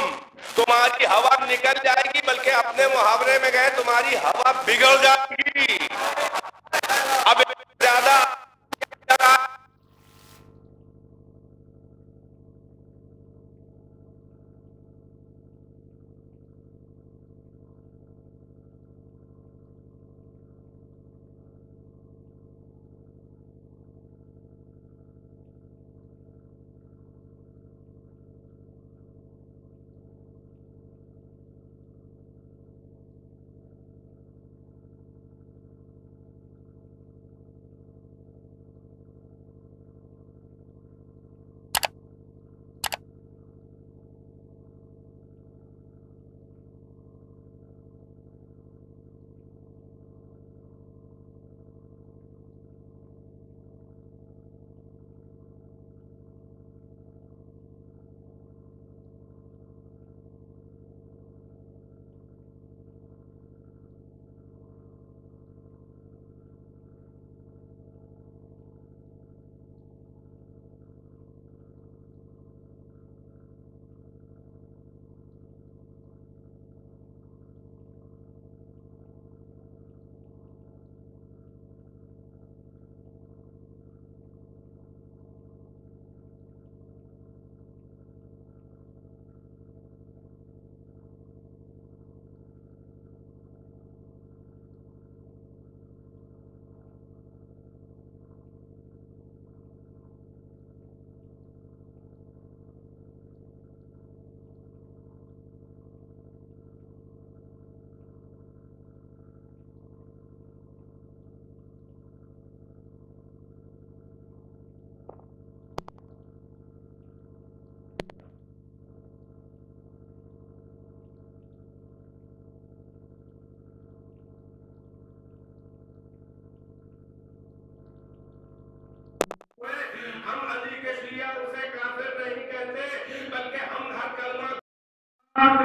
Speaker 6: تمہاری
Speaker 7: تمہاری ہوا نکل جائے گی، بلکہ اپنے محاورے میں گئے تمہاری ہوا بگڑ جائے گی. اب زیادہ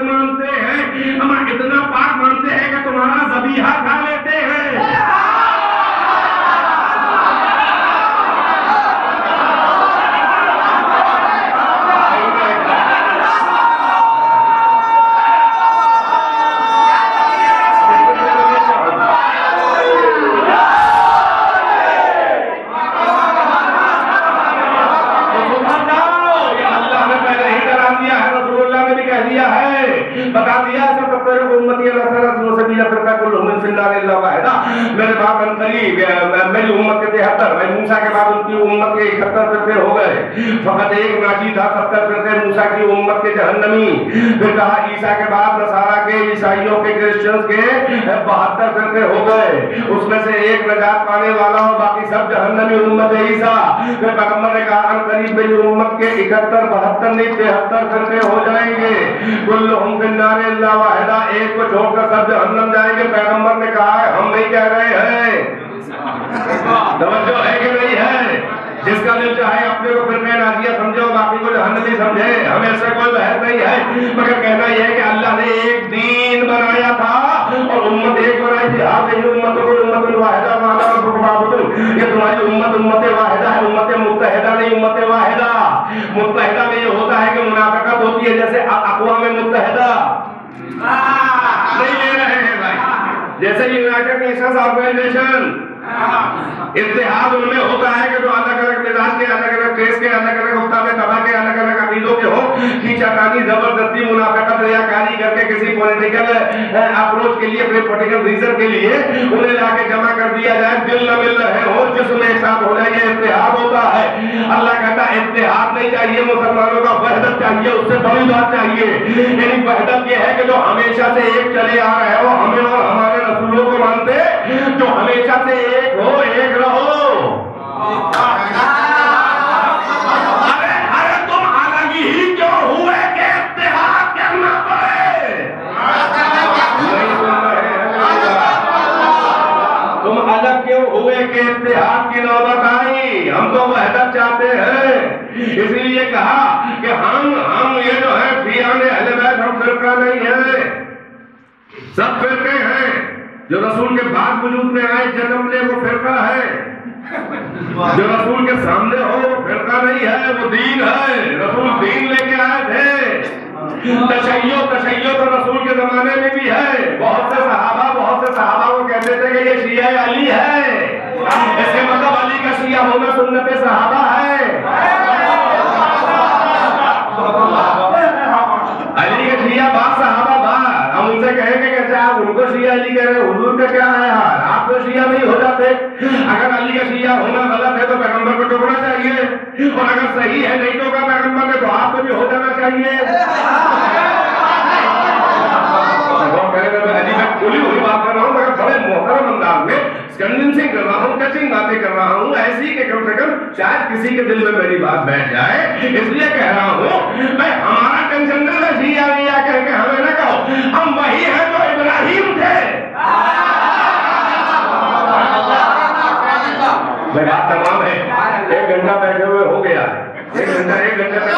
Speaker 7: مانتے ہیں، ہم اتنا پاک مانتے ہیں کہ تمہارا ذبیحہ کھا لیتے ہیں. میرے باپ انقریب میری امت کے 73، میں موسیٰ کے بعد ان کی امت کے 71 فرقے ہو گئے. فقط ایک ناجی تھا، 70 فرقے موسیٰ کی امت کے جہنمی. پھر کہا عیسیٰ کے بعد نصارہ کے، عیسائیوں کے، کرسچنز کے 72 فرقے ہو گئے. اس میں سے ایک نجات پانے والا ہو، باقی سب جہنمی امت عیسیٰ. پھر پیغمبر نے کہا انقریب میری امت کے 71، 72 نہیں 73 فرقے ہو جائیں گے. کلہم فی النار الا واحدہ، ایک کو چھوڑ کر سب جہنم جائیں گے. پیغمبر نے کہا ہے ہم نہیں کہہ رہے ہیں. توجہ ہے کہ نہیں ہے؟ جس کا دل چاہے اپنے کو فرقہ ناجیہ سمجھو، باقی کو جہنمی سمجھے، ہمیں سے کوئی بحث نہیں ہے. مگر کہنا یہ ہے کہ اللہ نے ایک دین بنایا تھا اور امت ایک بنائی تھی. آپ یہ امت کو امت واحدہ والا یہ تمہاری امت واحدہ ہے، امت متحدہ نہیں، امت واحدہ. متحدہ میں یہ ہوتا ہے کہ منافقت ہوتی ہے، جیسے اقوام متحدہ نہیں لے رہے ہیں بھائی، جیسے یونائٹڈ نیشنز آرگنائزیشن. اتحاد ان میں ہوتا ہے کہ جو الگ الگ مزاج کے، الگ الگ ٹیسٹ کے، الگ الگ افتاد تباہ کے، الگ الگ عقیدوں کے ہو. کھینچاطانی، زبردستی، منافقت، ریاکاری کر کے کسی پولیٹیکل اپروچ کے لیے، اپنے پولیٹیکل ریزن کے لیے انہیں لا کے جمع کر دیا جائے. دل نہ مل رہے ہو، جسم ایک ساتھ ہو جائے، یہ اتحاد ہوتا ہے. اللہ کہتا ہے اتحاد نہیں چاہیے مسلمانوں کا، وحدت چاہیے. اس سے بڑی بات چاہیے، یعنی وحدت یہ ہے کہ جو ہمیشہ سے ایک چلے آ رہے ہو، ہمیں اور ہمارے رسولوں کو مانتے، جو ہمیشہ سے ایک ہو، ایک رہو. ارے تم الگ ہی کیوں ہوئے کہ اتحاد کرنا پڑے؟ تم الگ کیوں ہوئے کہ اتحاد کی نوبت آئی؟ ہم تو وحدت چاہتے ہیں. اس لیے کہا کہ ہم یہ جو ہے فیان اہل بیت، ہم فرقہ نہیں ہے، سب فرقے ہیں. جو رسول کے بعد وجود میں آئے، جنم لے، وہ فرقہ ہے. جو رسول کے سامنے ہو وہ فرقہ نہیں ہے، وہ دین ہے. رسول دین لے کے آئے تھے. تشیع صحیح ہے نہیں تو کا پیغمبر نے تو آپ کو بھی ہو جانا چاہیے. کھلی ہوئی بات کر رہا ہوں مگر بڑے محترم انداز میں کنونسنگ کر رہا ہوں, ٹچنگ باتیں کر رہا ہوں, ایسی کہ کم سے کم شاید کسی کے دل میں میری بات بیٹھ جائے. اس لیے کہہ رہا ہوں میں ہمارا ٹینشن نہ ہے جی یا کہہ کے ہمیں نہ کہو, ہم وہی ہیں جو ابراہیم تھے. بات تمام ہے, 1 گھنٹہ بیٹھے ہوئے ہو گیا, 1 گھنٹہ تک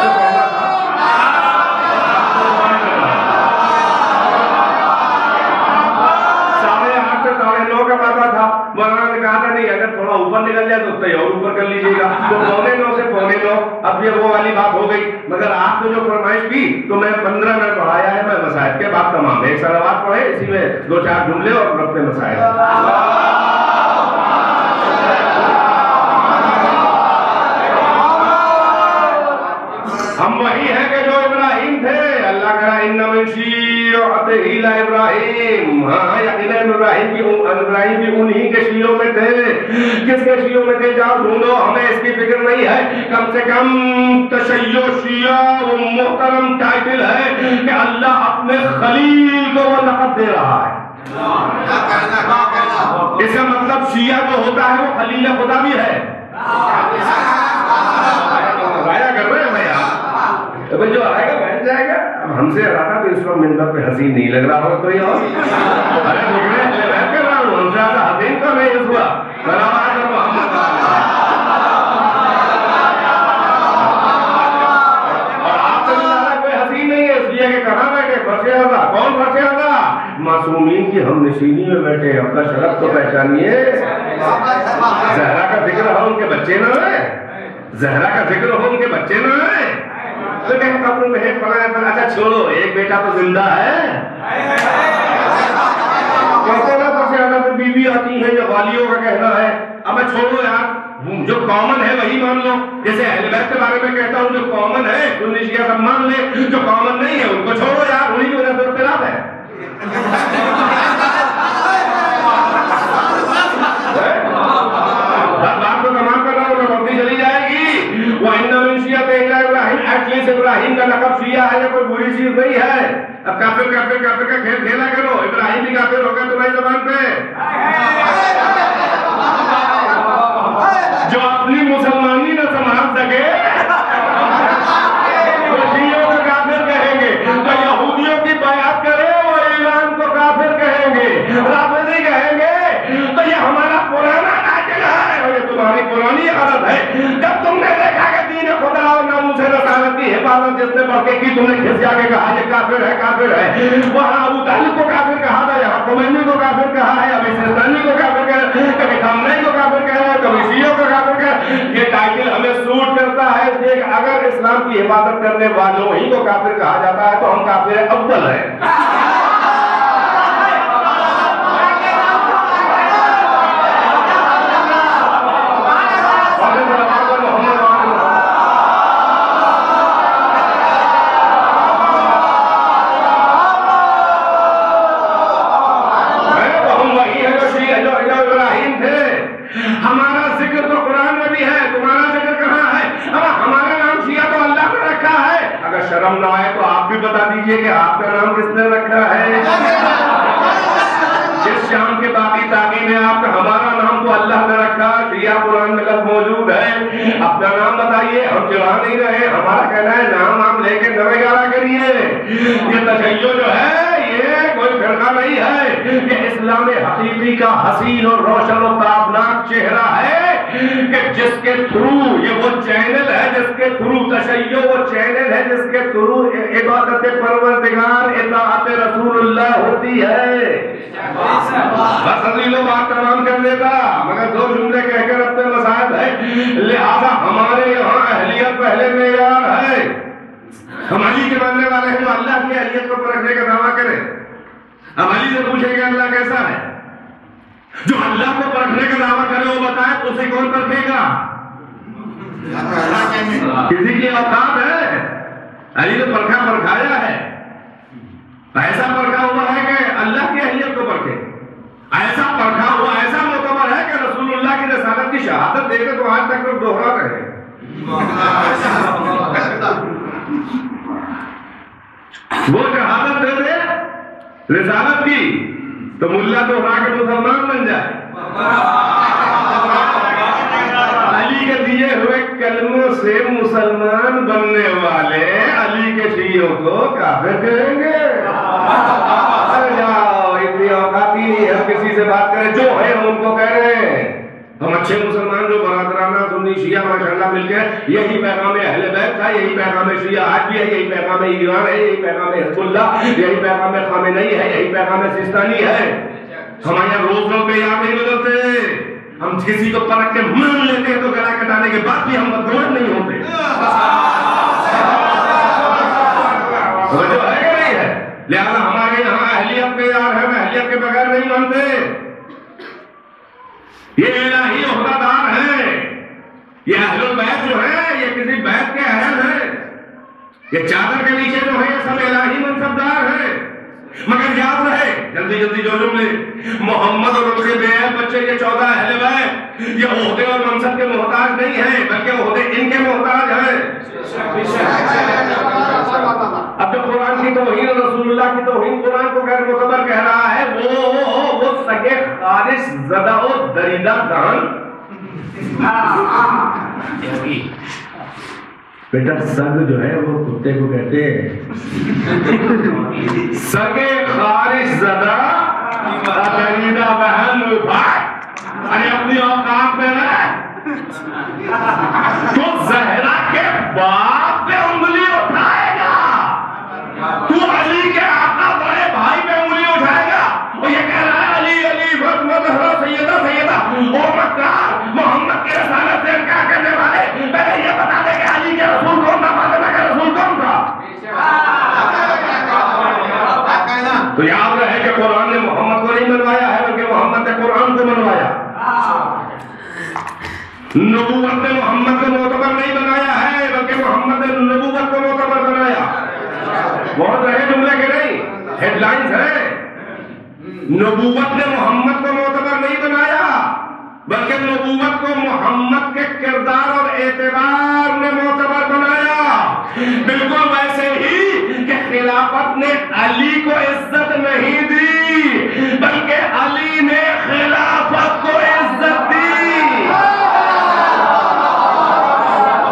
Speaker 7: مولانا نے کہا تھا نہیں اگر تھوڑا اوپر نکل جائے تو اس سے اور اوپر کر لیجیے گا, تو 9:45 سے 9:45 اب یہ وہ والی بات ہو گئی. مگر آپ نے جو فرمائش کی تو میں 15 منٹ پڑھایا ہے, میں مسائل کے بعد تمام ایک سلوات پڑھے, اسی میں 2-4 جملے اور اپنے مسائل. ہم وہی ہیں کہ جو ابراہیم تھے. اللہ کہا ان من شیعتہ ابراہیم, ہاں یقیناً ابراہیم بھی انہی کے شیعوں میں تھے. کس کے شیعوں میں تھے جاؤ ڈھونڈو, ہمیں اس کی فکر نہیں ہے. کم سے کم تشیع شیعہ وہ محترم ٹائٹل ہے کہ اللہ اپنے خلیل کو وہ لقب دے رہا ہے. اس کا مطلب شیعہ جو ہوتا ہے وہ خلیل خدا بھی ہے. رایا کر رہے ہیں میں یار, جو آئے گا بیٹھ جائے گا. اب ہم سے رہا تو اس وقت منبر پہ حسین نہیں لگ رہا ہو کوئی اور. ارے میں کر رہا ہوں, ہم سے زیادہ حسین تو نہیں اس ہوا. اور آپ سے زیادہ کوئی حسین نہیں ہے, اس لیے کہ کہاں بیٹھے فرشے آزا. کون فرشے آزا؟ معصومین کی ہم نشینی میں بیٹھے. اپنا شرف تو پہچانیے. زہرا کا ذکر ہو ان کے بچے نہ ہوئے, زہرا کا ذکر ہو ان کے بچے نہ ہوئے. اچھا چھوڑو, ایک بیٹا تو زندہ ہے. کہتے نا سب سے زیادہ بیوی آتی ہے یا والیوں کا کہنا ہے. اب میں چھوڑو یار, جو کامن ہے وہی مان لو. جیسے اہل بیت کے بارے میں کہتا ہوں جو کامن ہے سنی سب مان لے, جو کامن نہیں ہے ان کو چھوڑو یار, انہیں کی وجہ سے اختلاف ہے. بات کو تمام کر رہا ہوں, بڑھتی چلی جائے گی. وہ ابراہیم کا لقب شیعہ ہے, کوئی بری چیز نہیں ہے. اب کافر کا کھیل کھیلا کرو. ابراہیم بھی کافر ہو گئے تمہاری زبان پہ. جو اپنی مسلمانی نہ سنبھال سکے وہ شیعوں کو کافر کہیں گے, تو یہودیوں کی بیعت کرے وہ ایران کو کافر کہیں گے, رافضی کہیں گے. تو یہ ہمارا پرانا ناچل ہے اور یہ تمہاری پرانی عادت ہے. جب تم نے دیکھا کہ دین خدا اور ناموس رسالت کی حفاظت جس نے بڑھ کے کی, تم نے کھس جا کے کہا یہ کافر ہے. وہاں ابو طالب کو کافر کہا تھا, یہاں خمینی کو کافر کہا ہے, ابھی سیستانی کو کافر کہا ہے, کبھی خامنئی کو کافر کہا ہے, کبھی شیعوں کو کافر کہا ہے. یہ ٹائٹل ہمیں سوٹ کرتا ہے. دیکھ اگر اسلام کی حفاظت کرنے والوں ہی کو کافر کہا جاتا ہے تو ہم کافر اول ہیں. شرم نہ آئے تو آپ بھی بتا دیجئے کہ آپ کا نام کس نے رکھا ہے. جس شام کے باقی تاغی میں آپ کا ہمارا نام تو اللہ نے رکھا. شیعہ قرآن میں لفظ موجود ہے. اپنا نام بتائیے, ہم چلا نہیں رہے. ہمارا کہنا ہے نام لے کے نویگارہ کریے. یہ تشیع جو ہے یہ کوئی فرقہ نہیں ہے, یہ اسلام حقیقی کا حسین اور روشن و تابناک چہرہ ہے کہ جس کے تھرو یہ وہ چینل ہے, جس کے تھرو تشیع وہ چینل ہے جس کے تھرو عبادت پروردگار اطاعت رسول اللہ ہوتی ہے. بس عزیزو بات تمام کر دیتا, مگر 2 جملے کہہ کر اپنے مسائل ہے. لہذا ہمارے یہاں اہلیت پہلے معیار ہے. ہم علی کے ماننے والے ہیں جو اللہ کی اہلیت کو پرکھنے کا دعویٰ کریں. ہم علی سے پوچھیں گے اللہ کیسا ہے. جو اللہ کو پرکھنے کا دعویٰ کرے وہ بتائے تو اسے کون پرکھے گا. کسی کی اوقات ہے. علی تو پرکھایا ہے, ایسا پرکھا ہوا ہے کہ اللہ کی اہلیت کو پرکھے. ایسا پرکھا ہوا, ایسا معتبر ہے کہ رسول اللہ کی رسالت کی شہادت دے کے تو آج تک لوگ دوہرا رہے ہیں. وہ شہادت دے دے رسالت کی تو ملا تو ہرا کے مسلمان بن جائے. علی کے دیے ہوئے کلموں سے مسلمان بننے والے علی کے شیعوں کو کافر کہیں گے. جاؤ اتنی اوقات ہی نہیں ہم کسی سے بات کریں, جو ہے ہم ان کو کہہ رہے ہیں. ہم اچھے مسلمان جو برادرانہ سنی شیعہ ماشاءاللہ مل کے یہی پیغام اہل بیت تھا, یہی پیغام شیعہ آج بھی ہے, یہی پیغام ایران ہے, یہی پیغام حزب اللہ, یہی پیغام خامنئی ہے, یہی پیغام سیستانی ہے. ہمارے یہاں روز روز میں یاد نہیں بدلتے. ہم کسی کو پرکھ کے مان لیتے ہیں تو گلا کٹانے کے بعد بھی ہم بدگمان نہیں ہوتے. جو ہے کہ نہیں ہے, لہذا ہمارے یہاں اہلیت کے یار ہیں, اہلیت کے بغیر نہیں مانتے. یہ الہی عہدیدار ہیں, یہ اہل البیت جو ہے یہ کسی بیت کے اہل ہیں, یہ چادر کے نیچے جو ہے یہ سب الہی منصبدار ہیں. مگر یاد رہے جلدی جلدی جو جملے, محمد اور ان کے بے بچے یہ 14 اہل بیت یہ عہدے اور منصب کے محتاج نہیں ہیں بلکہ عہدے ان کے محتاج ہیں. اب جو قرآن کی توہین اور رسول اللہ کی توہین قرآن کو غیر معتبر کہہ رہا ہے وہ سگے خارش زدہ و دریدہ دان. بیٹا سگ جو ہے وہ کتے کو کہتے ہیں, سگے خارش زدہ دریدہ بہن بھائی. ارے اپنی اوقات میں رہ, تو زہرا کے باپ پہ انگلی اٹھائے گا, تو علی کے آقا بڑے بھائی پہ انگلی اٹھائے گا. وہ یہ کہہ رہا ہے علی علی فاطمہ زہرا سیدہ سیدہ, اور مکار محمد کی رسالت سے انکار کرنے والے پہلے یہ بتا دے کہ علی کے رسول کون تھا, فاطمہ کا رسول کون تھا. تو یاد رہے کہ قرآن نے محمد کو نہیں منوایا ہے بلکہ محمد نے قرآن کو منوایا. نبوت نے محمد کو معتبر نہیں بنایا ہے بلکہ محمد نے نبوت کو معتبر بنایا. بہت رہے جملے کے نہیں, ہیڈ لائنز ہے. نبوت نے محمد کو معتبر نہیں بنایا بلکہ نبوت کو محمد کے کردار اور اعتبار نے معتبر بنایا. بالکل ویسے ہی کہ خلافت نے علی کو عزت نہیں دی بلکہ علی نے خلافت کو عزت دی.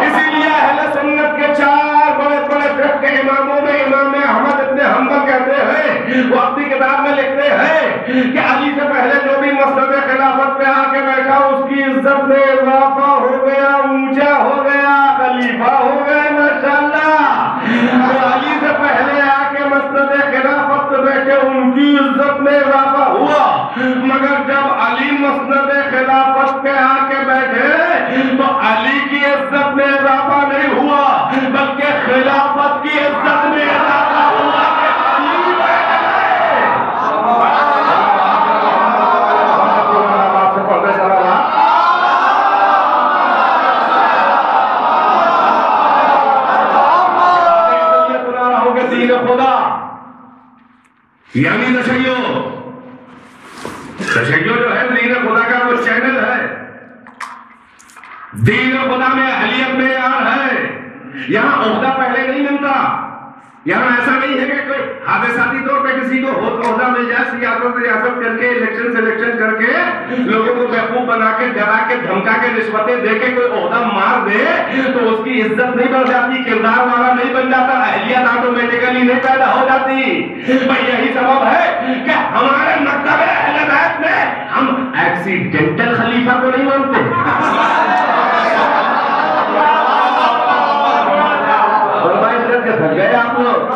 Speaker 7: اسی لیے اہل سنت کے 4 بڑے بڑے فقہ کے اماموں میں امام احمد ابن حنبل کہتے ہیں, وہ اپنی کتاب میں لکھتے ہیں کہ علی سے پہلے جو بھی مسند خلافت پہ آ کے بیٹھا اس کی عزت میں اضافہ ہو گیا, اونچا ہو گیا, خلیفہ ہو گئے ماشاءاللہ. تو علی سے پہلے آ کے مسند خلافت پہ بیٹھے ان کی عزت میں اضافہ ہوا, مگر جب علی مسند خلافت پہ آ کے بیٹھے تو علی کی عزت میں اضافہ نہیں ہوا بلکہ خلافت کی عزت میں اضافہ ہوا. یعنی تشیع جو ہے دین خدا کا وہ چینل ہے. دین خدا میں اہلیت معیار ہے. یہاں عہدہ پہلے نہیں ملتا. یہاں ایسا نہیں ہے کہ کوئی حادثاتی طور پہ کسی کو عہدہ مل جائے, سیاست ریاست کر کے الیکشن سلیکشن کر کے لوگوں کو بیوقوف بنا کے ڈرا کے دھمکا کے رشوتیں دے کے کوئی عہدہ مار دے تو اس کی عزت نہیں بڑھ جاتی, کردار والا نہیں بن جاتا, اہلیت آٹومیٹیکلی نہیں پیدا ہو جاتی. بھائی یہی سبب ہے کہ ہمارے مکتب اہل بیت میں ہم ایکسیڈنٹل خلیفہ کو نہیں مانتے. تھک گئے آپ لوگ,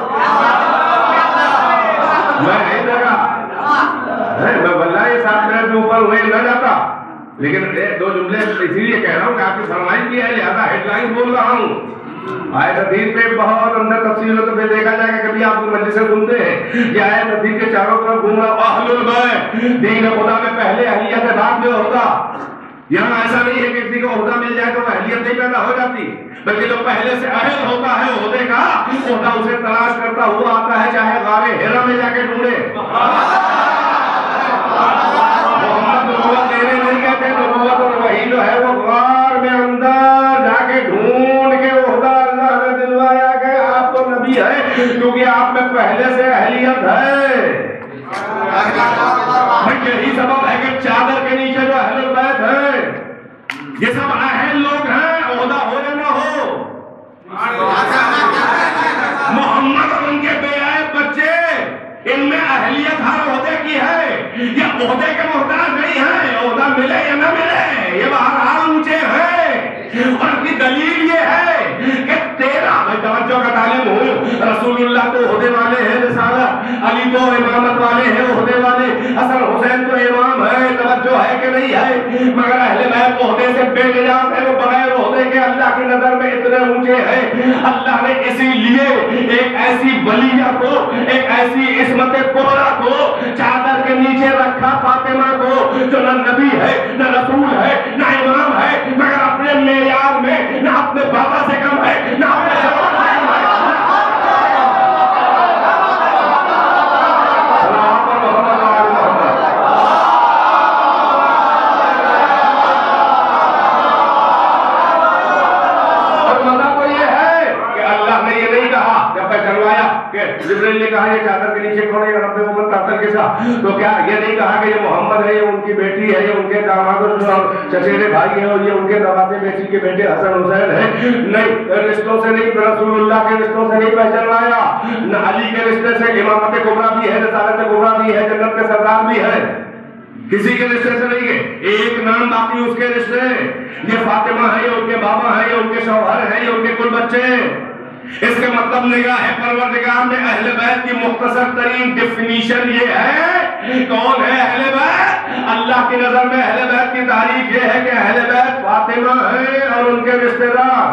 Speaker 7: میں نہیں لگا, میں واللہ یہ 7 منٹ کے اوپر ہوئے نہ جاتا, لیکن 2 جملے اسی لیے کہہ رہا ہوں کہ آپ کی فرمائش کی ہے لہذا ہیڈ لائن بول رہا ہوں. آیت حدیث پہ بہت اندر تفصیل ہو تو پھر دیکھا جائے کہ کبھی آپ مجلسیں سنتے ہیں کہ آیت حدیث کے چاروں طرف گھوم رہا اہل البیت, دین خدا میں پہلے اہلیت ہے بعد میں ہوتا. یہاں ایسا نہیں ہے کہ کسی کو عہدہ مل جائے تو وہ اہلیت نہیں پیدا ہو جاتی بلکہ جو پہلے سے اہل ہوتا ہے عہدے کا عہدہ اسے تلاش کرتا ہوا آتا ہے چاہے غار ہیرا میں جا کے ڈھونڈے. محمد نبوت دینے نہیں کہتے, نبوت اور وحی جو ہے وہ غار میں اندر جا کے ڈھونڈ کیونکہ آپ میں پہلے سے اہلیت ہے. یہی سبب ہے کہ چادر کے نیچے جو اہل البیت ہے یہ سب اہل لوگ ہیں، عہدہ ہو یا نہ ہو. محمد اور ان کے بے عیب بچے، ان میں اہلیت ہر عہدے کی ہے. یہ عہدے کے محتاج نہیں ہیں، عہدہ ملے یا نہ ملے یہ بہرحال اونچے ہیں. اور اس کی دلیل یہ ہے کہ میں توجہ کا تعلیم ہوں، رسول اللہ تو عہدے والے ہیں رسالت، علی تو امامت والے ہیں عہدے والے، حسن حسین تو امام ہے، توجہ ہے کہ نہیں ہے. مگر اہل بیت عہدے سے بے نجات ہے، وہ بغیر عہدے کے اللہ کی نظر میں اتنے اونچے ہیں. اللہ نے اسی لیے ایک ایسی ولیہ کو، ایک ایسی عصمت کبریٰ کو چادر کے نیچے رکھا، فاطمہ کو، جو نہ نبی ہے نہ رسول ہے نہ امام ہے، مگر اپنے معیار میں نہ اپنے بابا سے کم ہے نہ اپنے شوہر سے کم ہے. جبریل نے کہا یہ چادر کے نیچے کون ہے رب امت چادر کے ساتھ، تو کیا یہ نہیں کہا کہ یہ محمد ہے، یہ ان کی بیٹی ہے، یہ ان کے داماد اور چچیرے بھائی ہیں، اور یہ ان کے نواسے بیٹی کے بیٹے حسن حسین ہیں؟ نہیں، رشتوں سے نہیں، رسول اللہ کے رشتوں سے نہیں پہچانوایا. نہ علی کے رشتے سے، امامت کبریٰ بھی ہے، رسالت کبریٰ بھی ہے، جنت کے سردار بھی ہے، کسی کے رشتے سے نہیں ہے. ایک نام باقی اس کے رشتے، یہ فاطمہ ہے، یہ ان کے بابا ہے، یہ ان کے شوہر ہیں، یہ ان کے کل بچے. اس کا مطلب نگاہ پروردگار میں اہل بیت کی مختصر ترین ڈیفینیشن یہ ہے. کون ہے اہل بیت؟ اللہ کی نظر میں اہل بیت کی تعریف یہ ہے کہ اہل بیت فاطمہ ہے اور ان کے رشتہ دار.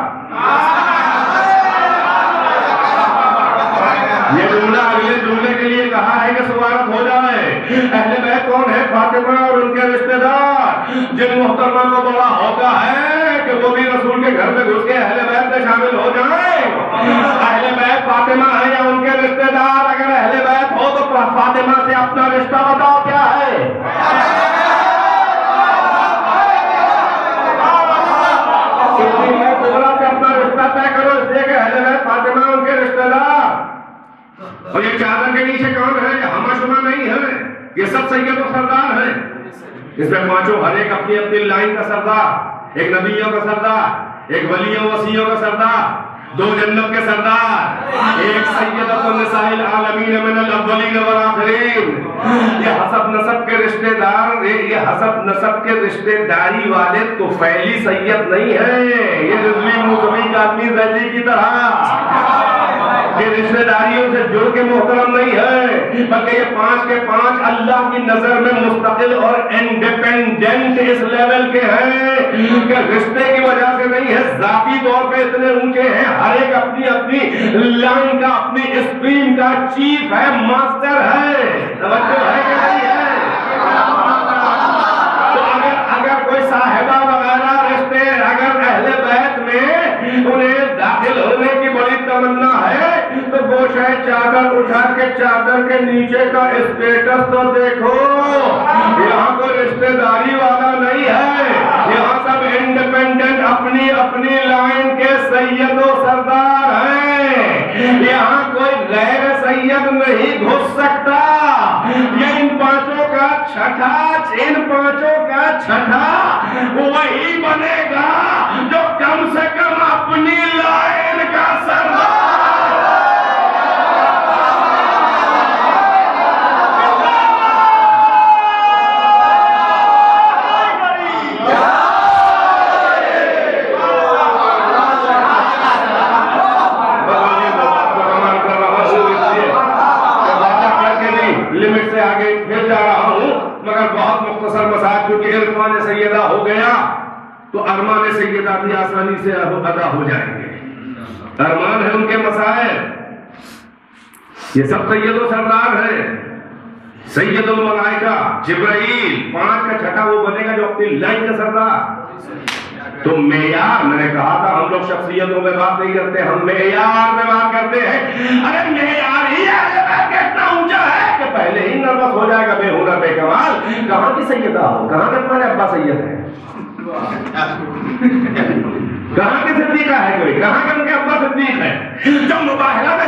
Speaker 7: یہ جملہ اگلے جملے کے لیے کہا ہے کہ سوارت ہو جائے. اہل بیت کون ہے؟ فاطمہ اور ان کے رشتہ دار. جن محترمہ کو بڑا ہوتا ہے کہ وہ بھی رسول کے گھر میں گھس کے اہل بیت میں شامل ہو جائیں. اہل بیت فاطمہ ہے یا ان کے رشتہ دار؟ اگر اہل بیت ہو تو فاطمہ سے اپنا رشتہ بتاؤ کیا ہے. اپنا رشتہ طے کرو، اس لیے کہ اہل بیت فاطمہ ان کے رشتہ دار. اور یہ چادر کے نیچے کون ہے؟ یہ ہمہ شمہ نہیں ہے، یہ سب سید و سردار ہیں. اس میں پانچوں ہر ایک اپنی اپنی لائن کا سردار، ایک نبیوں کا سردار، ایک ولیوں وسیعوں کا سردار، دو جنت کے سردار، ایک سیدۃ النساء العالمین من الاولین والآخرین. یہ حسب نسب کے رشتہ دار، یہ حسب نسب کے رشتہ داری والے تو فعلی سید نہیں ہیں. یہ رضوی موسوی کا آدمی ذیلی کی طرح یہ رشتہ داریوں سے جڑ کے محترم نہیں ہے، بلکہ یہ پانچ کے پانچ اللہ کی نظر میں مستقل اور انڈیپینڈنٹ اس لیول کے ہیں کہ رشتے کی وجہ سے نہیں ہے، ذاتی طور پہ اتنے اونچے ہیں. ہر ایک اپنی اپنی لائن کا، اپنی اسٹریم کا چیف ہے، ماسٹر ہے. توجہ ہے کہ نہیں ہے؟ تو اگر کوئی صاحبہ وغیرہ رشتے اگر اہل بیت میں انہیں داخل ہونے کی بڑی تمنا ہے تو گوشہ چادر اٹھا کے چادر کے نیچے کا اسٹیٹس تو دیکھو. یہاں کوئی رشتہ داری والا نہیں ہے، یہاں سب انڈیپینڈنٹ اپنی اپنی لائن کے سید و سردار ہیں. یہاں کوئی غیر سید نہیں گھس سکتا. یہ ان پانچوں کا چھٹا وہی بنے گا جو کم سے کم اپنی لائن کا سردار. لمٹ سے آگے پھر جا رہا ہوں، مگر بہت مختصر مسائل، کیونکہ ارمان سیدہ ہو گیا تو ارمان سیدہ بھی آسانی سے ادا ہو جائیں گے. ارمان ہے ان کے مسائل، یہ سب سید و سردار ہیں. سید الملائکہ جبرائیل، پانچ کا چھٹا وہ بنے گا جو اپنی لائن کا سردار. تو معیار، میں نے کہا تھا ہم لوگ شخصیتوں میں بات نہیں کرتے، ہم معیار میں بات کرتے ہیں. ارے معیار ہی اتنا اونچا ہے کہ پہلے ہی نروس ہو جائے گا بے ہنر بے کمال. کہاں کی سیدہ ہو، کہاں کے تمہارے ابا سید ہیں، کہاں کی صدیقہ ہے کوئی، کہاں کے ان کے ابا صدیق ہے جو مباہلہ میں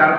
Speaker 7: 4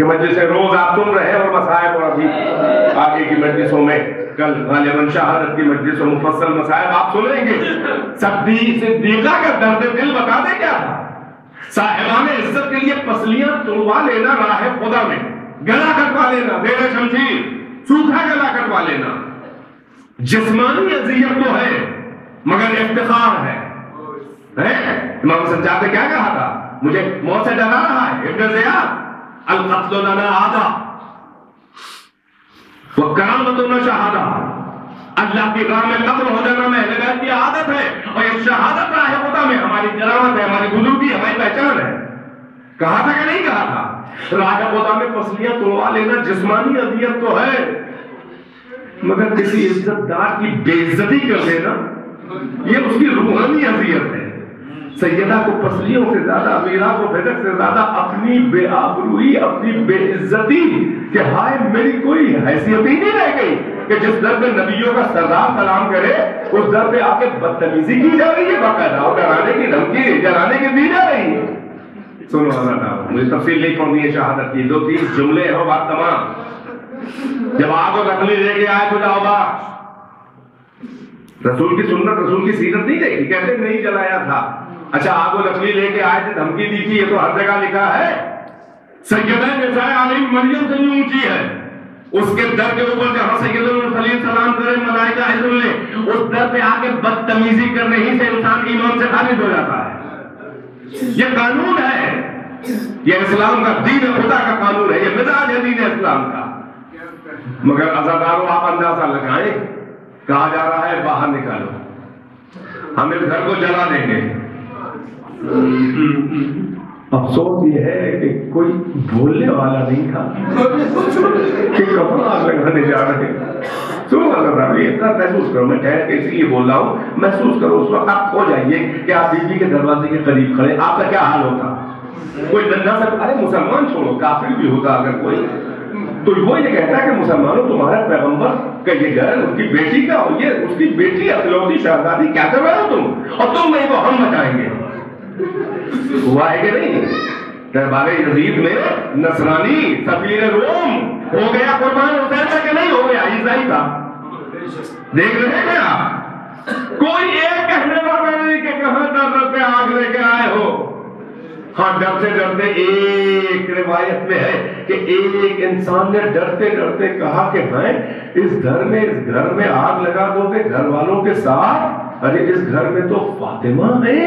Speaker 7: کہ مجلس روز آپ سن رہے ہیں اور مصائب اور ابھی آگے کی مجلسوں میں کل غالباً شہادت کی مجلس و مفصل مصائب آپ سنیں گے. صدیقہ کا درد دل بتا دے کیا تھا؟ صاحبان عزت کے لیے پسلیاں توڑوا لینا راہ خدا میں، گلا کٹوا لینا، زیر شمشیر سوکھا گلا کٹوا لینا. جسمانی اذیت تو ہے مگر افتخار ہے. امام سجاد نے کیا کہا تھا؟ مجھے موت سے ڈرا رہا ہے ابن زیاد، القتل لنا عادہ وکرامتنا شہادہ. اللہ کی راہ میں قتل ہو جانا میں اہل بیت کی عادت ہے، اور یہ شہادت راہ خدا میں ہماری کرامت ہے، ہماری بزرگی، ہماری پہچان ہے. کہا تھا کہ نہیں کہا تھا؟ راہ خدا میں پسلیاں توڑوا لینا جسمانی اذیت تو ہے مگر کسی عزت دار کی بے عزتی کر دینا یہ اس کی روحانی اذیت ہے. سیدہ کو پسلیوں سے زیادہ، امیرہ کو بدک سے زیادہ اپنی بے آبروئی، اپنی بے عزتی کہ ہائے میری کوئی حیثیت ہی نہیں رہ گئی کہ جس در پہ نبیوں کا سردار سلام کرے اس در پہ آ کے بدتمیزی کی جا رہی ہے، باقاعدہ ڈرانے کی دھمکی جلانے کی دی جا رہی ہے. سنو حضرت، مجھے تفصیل نہیں پڑھنی ہے شہادت کی، 2-3 جملے ہیں بات تمام. جب آگ و لکڑی لے کے آئے تو جاؤ باش، رسول کی سنت رسول کی سیرت نہیں دیکھی، کہتے نہیں جلایا تھا. اچھا آگ و لکڑی لے کے آئے تھے، دھمکی دی تھی، یہ تو ہر جگہ لکھا ہے. سیدہ نساء عالم مریم سے بھی اونچی ہے، اس کے در کے اوپر جہاں سید المرسلین سلام کرے ملائکہ حضر لے، اس در پہ آ کے بدتمیزی کرنے ہی سے انسان ایمان سے خارج ہو جاتا ہے. یہ قانون ہے، یہ اسلام کا دین خدا کا قانون ہے، یہ مزاج ہے دین اسلام کا. مگر عزاداروں آپ اندازہ لگائیں، کہا جا رہا ہے باہر نکالو، ہم اس گھر کو جلا دیں گے. افسوس یہ ہے کہ کوئی بولنے والا نہیں تھا کہ کب آگ لگانے جا رہے ہیں. سنو حضرت، اتنا محسوس کرو، میں ٹھہر کے اسی لیے بول رہا ہوں، محسوس کرو اس وقت آپ ہو جائیے کہ آپ بی بی کے دروازے کے قریب کھڑے، آپ کا کیا حال ہوتا؟ کوئی ننھا سا، ارے مسلمان چھوڑو، کافر بھی ہوتا اگر کوئی، تو وہ یہ کہتا ہے کہ مسلمانوں تمہارا پیغمبر کہ یہ گھر اس کی بیٹی کا، اور یہ اس کی بیٹی اکلوتی شہزادی، کیا کر رہے ہو تم؟ اور تم نہیں وہ ہم بچائیں گے. ہوا ہے کہ نہیں؟ دربار یزید میں نصرانی سفیر روم ہو گیا قربان حسین تھا کہ نہیں ہو گیا؟ عیسائی تھا. دیکھ رہے ہیں آپ؟ کوئی ایک کہنے والا نہیں کہ کہاں در پہ آگ لے کے آئے ہو. ہاں ڈر سے ڈرتے، ایک روایت میں ہے کہ ایک انسان نے ڈرتے ڈرتے کہا کہ میں اس گھر میں آگ لگا دو گے گھر والوں کے ساتھ؟ ارے اس گھر میں تو فاطمہ ہے.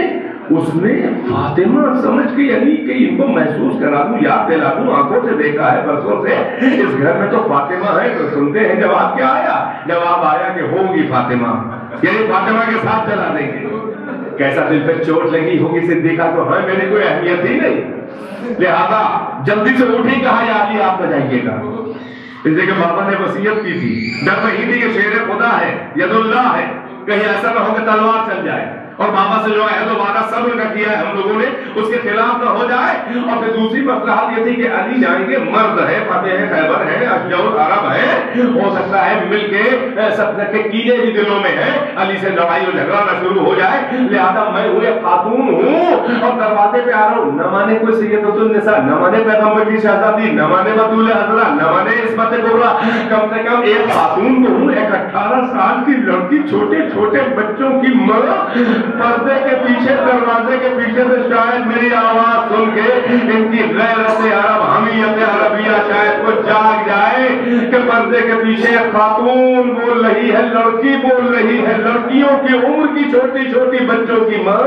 Speaker 7: اس نے فاطمہ سمجھ کے یعنی کہ ان کو محسوس کرا دوں، یاد دلا دوں، آنکھوں سے دیکھا ہے برسوں سے، اس گھر میں تو فاطمہ ہے. تو سنتے ہیں جواب کیا آیا؟ جواب آیا کہ ہوگی فاطمہ، یعنی فاطمہ کے ساتھ چلا دیں گے. کیسا دل پہ چوٹ لگی ہوگی صدیقہ کو، ہاں میری کوئی اہمیت ہی نہیں، لہذا جلدی سے اٹھی، کہا یا علی آپ بجائیے گا. اس لیے کہ بابا نے وصیت کی تھی، ڈر نہیں تھی کہ شیر خدا ہے، ید اللہ ہے، کہیں ایسا نہ ہو کہ تلوار چل جائے. اور بابا سے جو ہے تو وعدہ صبر کا کیا ہے ہم لوگوں نے، اس کے خلاف نہ ہو جائے. اور پھر دوسری مصلحت یہ تھی کہ علی جائیں گے، مرد ہے، فتح خیبر ہے، اشجع عرب ہے، ہو سکتا ہے مل کے سب کے کینے بھی دلوں میں ہے، علی سے لڑائی اور جھگڑا نہ شروع ہو جائے. لہذا میں ہوئے خاتون ہوں اور دروازے پہ آ رہا ہوں، نہ مانے کوئی سیدۃ النساء، نہ مانے پیغمبر کی شہزادی، نہ مانے بطول حضرہ، نہ مانے عصمت کبریٰ، کم سے کم ایک خاتون تو ہوں، ایک 18 سال کی لڑکی، چھوٹے چھوٹے بچوں کی ماں، پردے کے پیچھے، دروازے کے پیچھے سے شاید میری آواز سن کے ان کی غیرت عرب، حمیت عربیہ شاید وہ جاگ جائے کہ پردے کے پیچھے خاتون بول رہی ہے، لڑکی بول رہی ہے، لڑکیوں کی عمر کی چھوٹی چھوٹی بچوں کی ماں.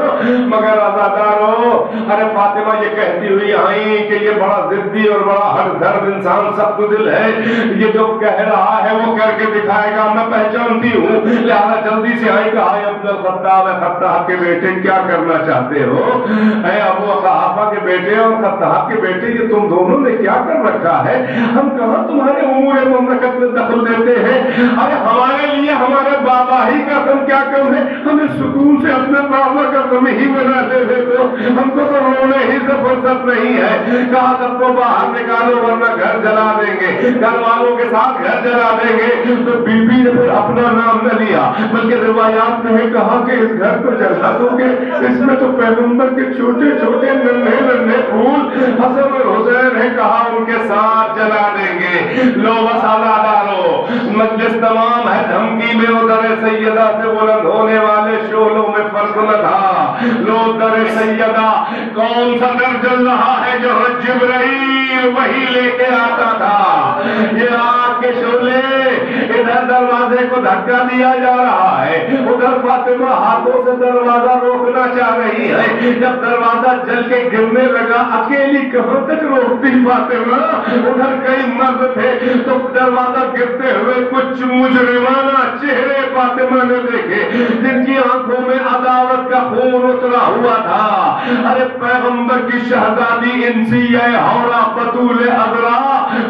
Speaker 7: مگر عزادارو، ارے فاطمہ یہ کہتی ہوئی آئیں کہ یہ بڑا ضدی اور بڑا ہر درد انسان سخت دل ہے، یہ جو کہہ رہا ہے وہ کر کے دکھائے گا، میں پہچانتی ہوں. لہذا جلدی سے آئی، کہا عبد الخطاب، خطاب کے بیٹے کیا کرنا چاہتے ہو؟ اے ابو قحافہ کے بیٹے اور خطاب کے بیٹے، یہ تم دونوں نے کیا کر رکھا ہے؟ ہم کہاں تمہارے امور مملکت میں دخل دیتے ہیں؟ ارے ہمارے لیے ہمارے بابا ہی کا تم کیا کم ہے؟ ہمیں سکون سے اپنے بابا کا تم ہی بنا دے دو، ہم کو تو رونے ہی سے فرصت نہیں ہے. کہا سب کو باہر نکالو ورنہ گھر جلا دیں گے. گھر والوں کے ساتھ گھر جلا دیں گے. تو بی بی نے پھر اپنا نام نہ لیا بلکہ روایات میں کہا کہ اس گھر کو جلا دو گے, اس میں تو پیغمبر کے چھوٹے چھوٹے ننھے ننھے پھول حسن اور حسین نے کہا ان کے ساتھ جلا دیں گے. لو مسالہ ڈالو, مجلس تمام ہے دھمکی میں, ادھر سیدہ سے بلند ہونے والے شعلوں میں فرق نہ تھا. لو در سیدہ کون سا در جل رہا ہے جو جبرائیل وہی لے کے آتا تھا. یہ آگ کے شعلے, ادھر دروازے کو دھکا دیا جا رہا ہے, ادھر فاطمہ ہاتھوں سے دروازہ روکنا چاہ رہی ہے. جب دروازہ جل کے گرنے لگا اکیلی کہاں تک روکتی فاطمہ, ادھر کئی مرد تھے. تو دروازہ گرتے ہوئے کچھ مجرمانہ چہرے فاطمہ نے دیکھے جن کی آنکھوں میں عداوت کا خون اترا ہوا تھا. ارے پیغمبر کی شہزادی انسیہ حورا بطول عذرا,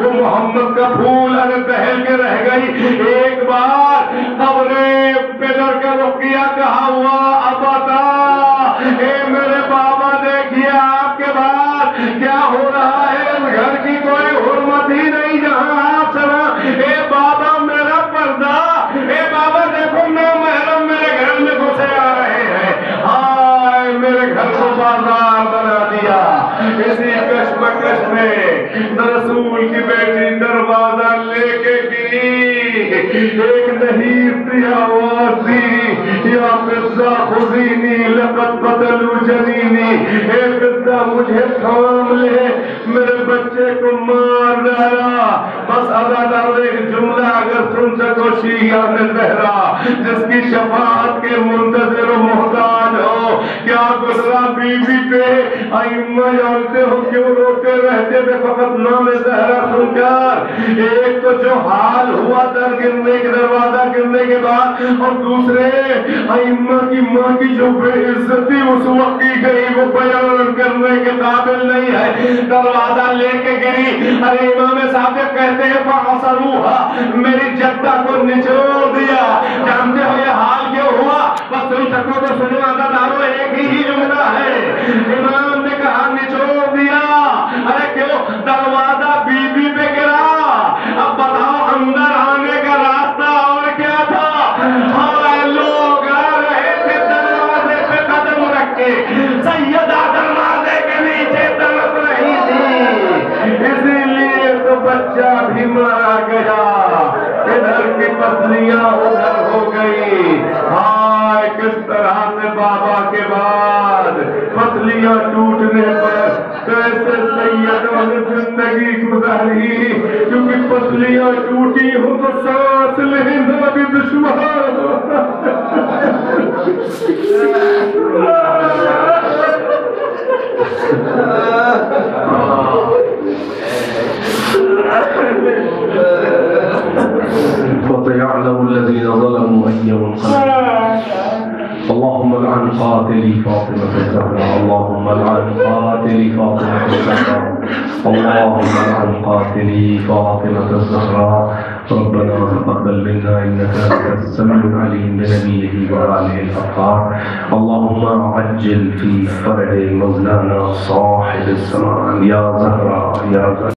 Speaker 7: وہ محمد کا پھول ارے بہل کے رہ گئی. ایک بار قبرے بدر کا رقیہ کہا ہوا ابتا, اے میرے بابا دیکھیے آپ کے بعد کیا ہو رہا ہے, اس گھر کی کوئی حرمت ہی نہیں جہاں آپ سنا. اے بابا میرا پردہ, اے بابا دیکھو نامحرم میرے گھر میں گھسے آ رہے ہیں. ہائے میرے گھر کو بازار بنا دیا. اسی کشمکش میں رسول کی بیٹی دروازہ لے کے گری. ایک نحیف سی آواز دی, یا فضہ خذینی لقد قتلوا جنینی. اے فضہ مجھے تھام لے, میرے بچے کو مار ڈالا. بس ادادار ایک جملہ اگر سن سکو شیعہ زہرا جس کی شفاعت کے منتظر و محتاج ہو, کیا گزرا بی بی پہ. ائمہ جانتے ہو کیوں روتے رہتے تھے فقط نام زہرا سن کر. ایک تو جو حال ہوا در گرنے کے دروازہ گرنے کے بعد, اور دوسرے ائمہ کی ماں کی جو بے عزتی اس وقت کی گئی وہ بیان کرنے کے قابل نہیں ہے. دروازہ لے کے گری. ارے امام صادق کہتے ہیں فَعَصَرُوهَا, میری جدہ کو نچوڑ دیا. جانتے ہو یہ حال کیوں ہوا؟ بس سن سکو تو سنو عزادارو, ایک ہی جملہ ہے. امام نے کہا نچوڑ دیا. ارے کیوں؟ دروازہ بی بی پہ گرا. اب بتاؤ اندر آنے کا راستہ اور کیا تھا؟ ہمارے لوگ آ رہے تھے دروازے پہ قدم رکھ کے, سیدہ دروازے کے نیچے تڑپ رہی تھی. اسی لیے تو بچہ بھی مارا گیا. ادھر کی پسلیاں ادھر ہو گئی. ہائے کس طرح سے بابا کے بعد پسلیاں ٹوٹنے پر کیسے سیدوں نے زندگی گزاری. کیونکہ پسلیاں ٹوٹی ہوں تو سانس لینا بھی دشوار ہوتا.
Speaker 6: فَسَيَعْلَمُ الَّذِينَ ظَلَمُوا أَيَّ مُنقَلَبٍ. اللهم لعن قاتلي فاطمة الزهراء, اللهم لعن قاتلي فاطمة الزهراء, اللهم لعن قاتلي فاطمة الزهراء. ربنا تقبل منا إنك أنت السميع العليم بنبيه وآله الأطهار. اللهم عجل في فرج مولانا صاحب الزمان يا زهراء يا زهراء.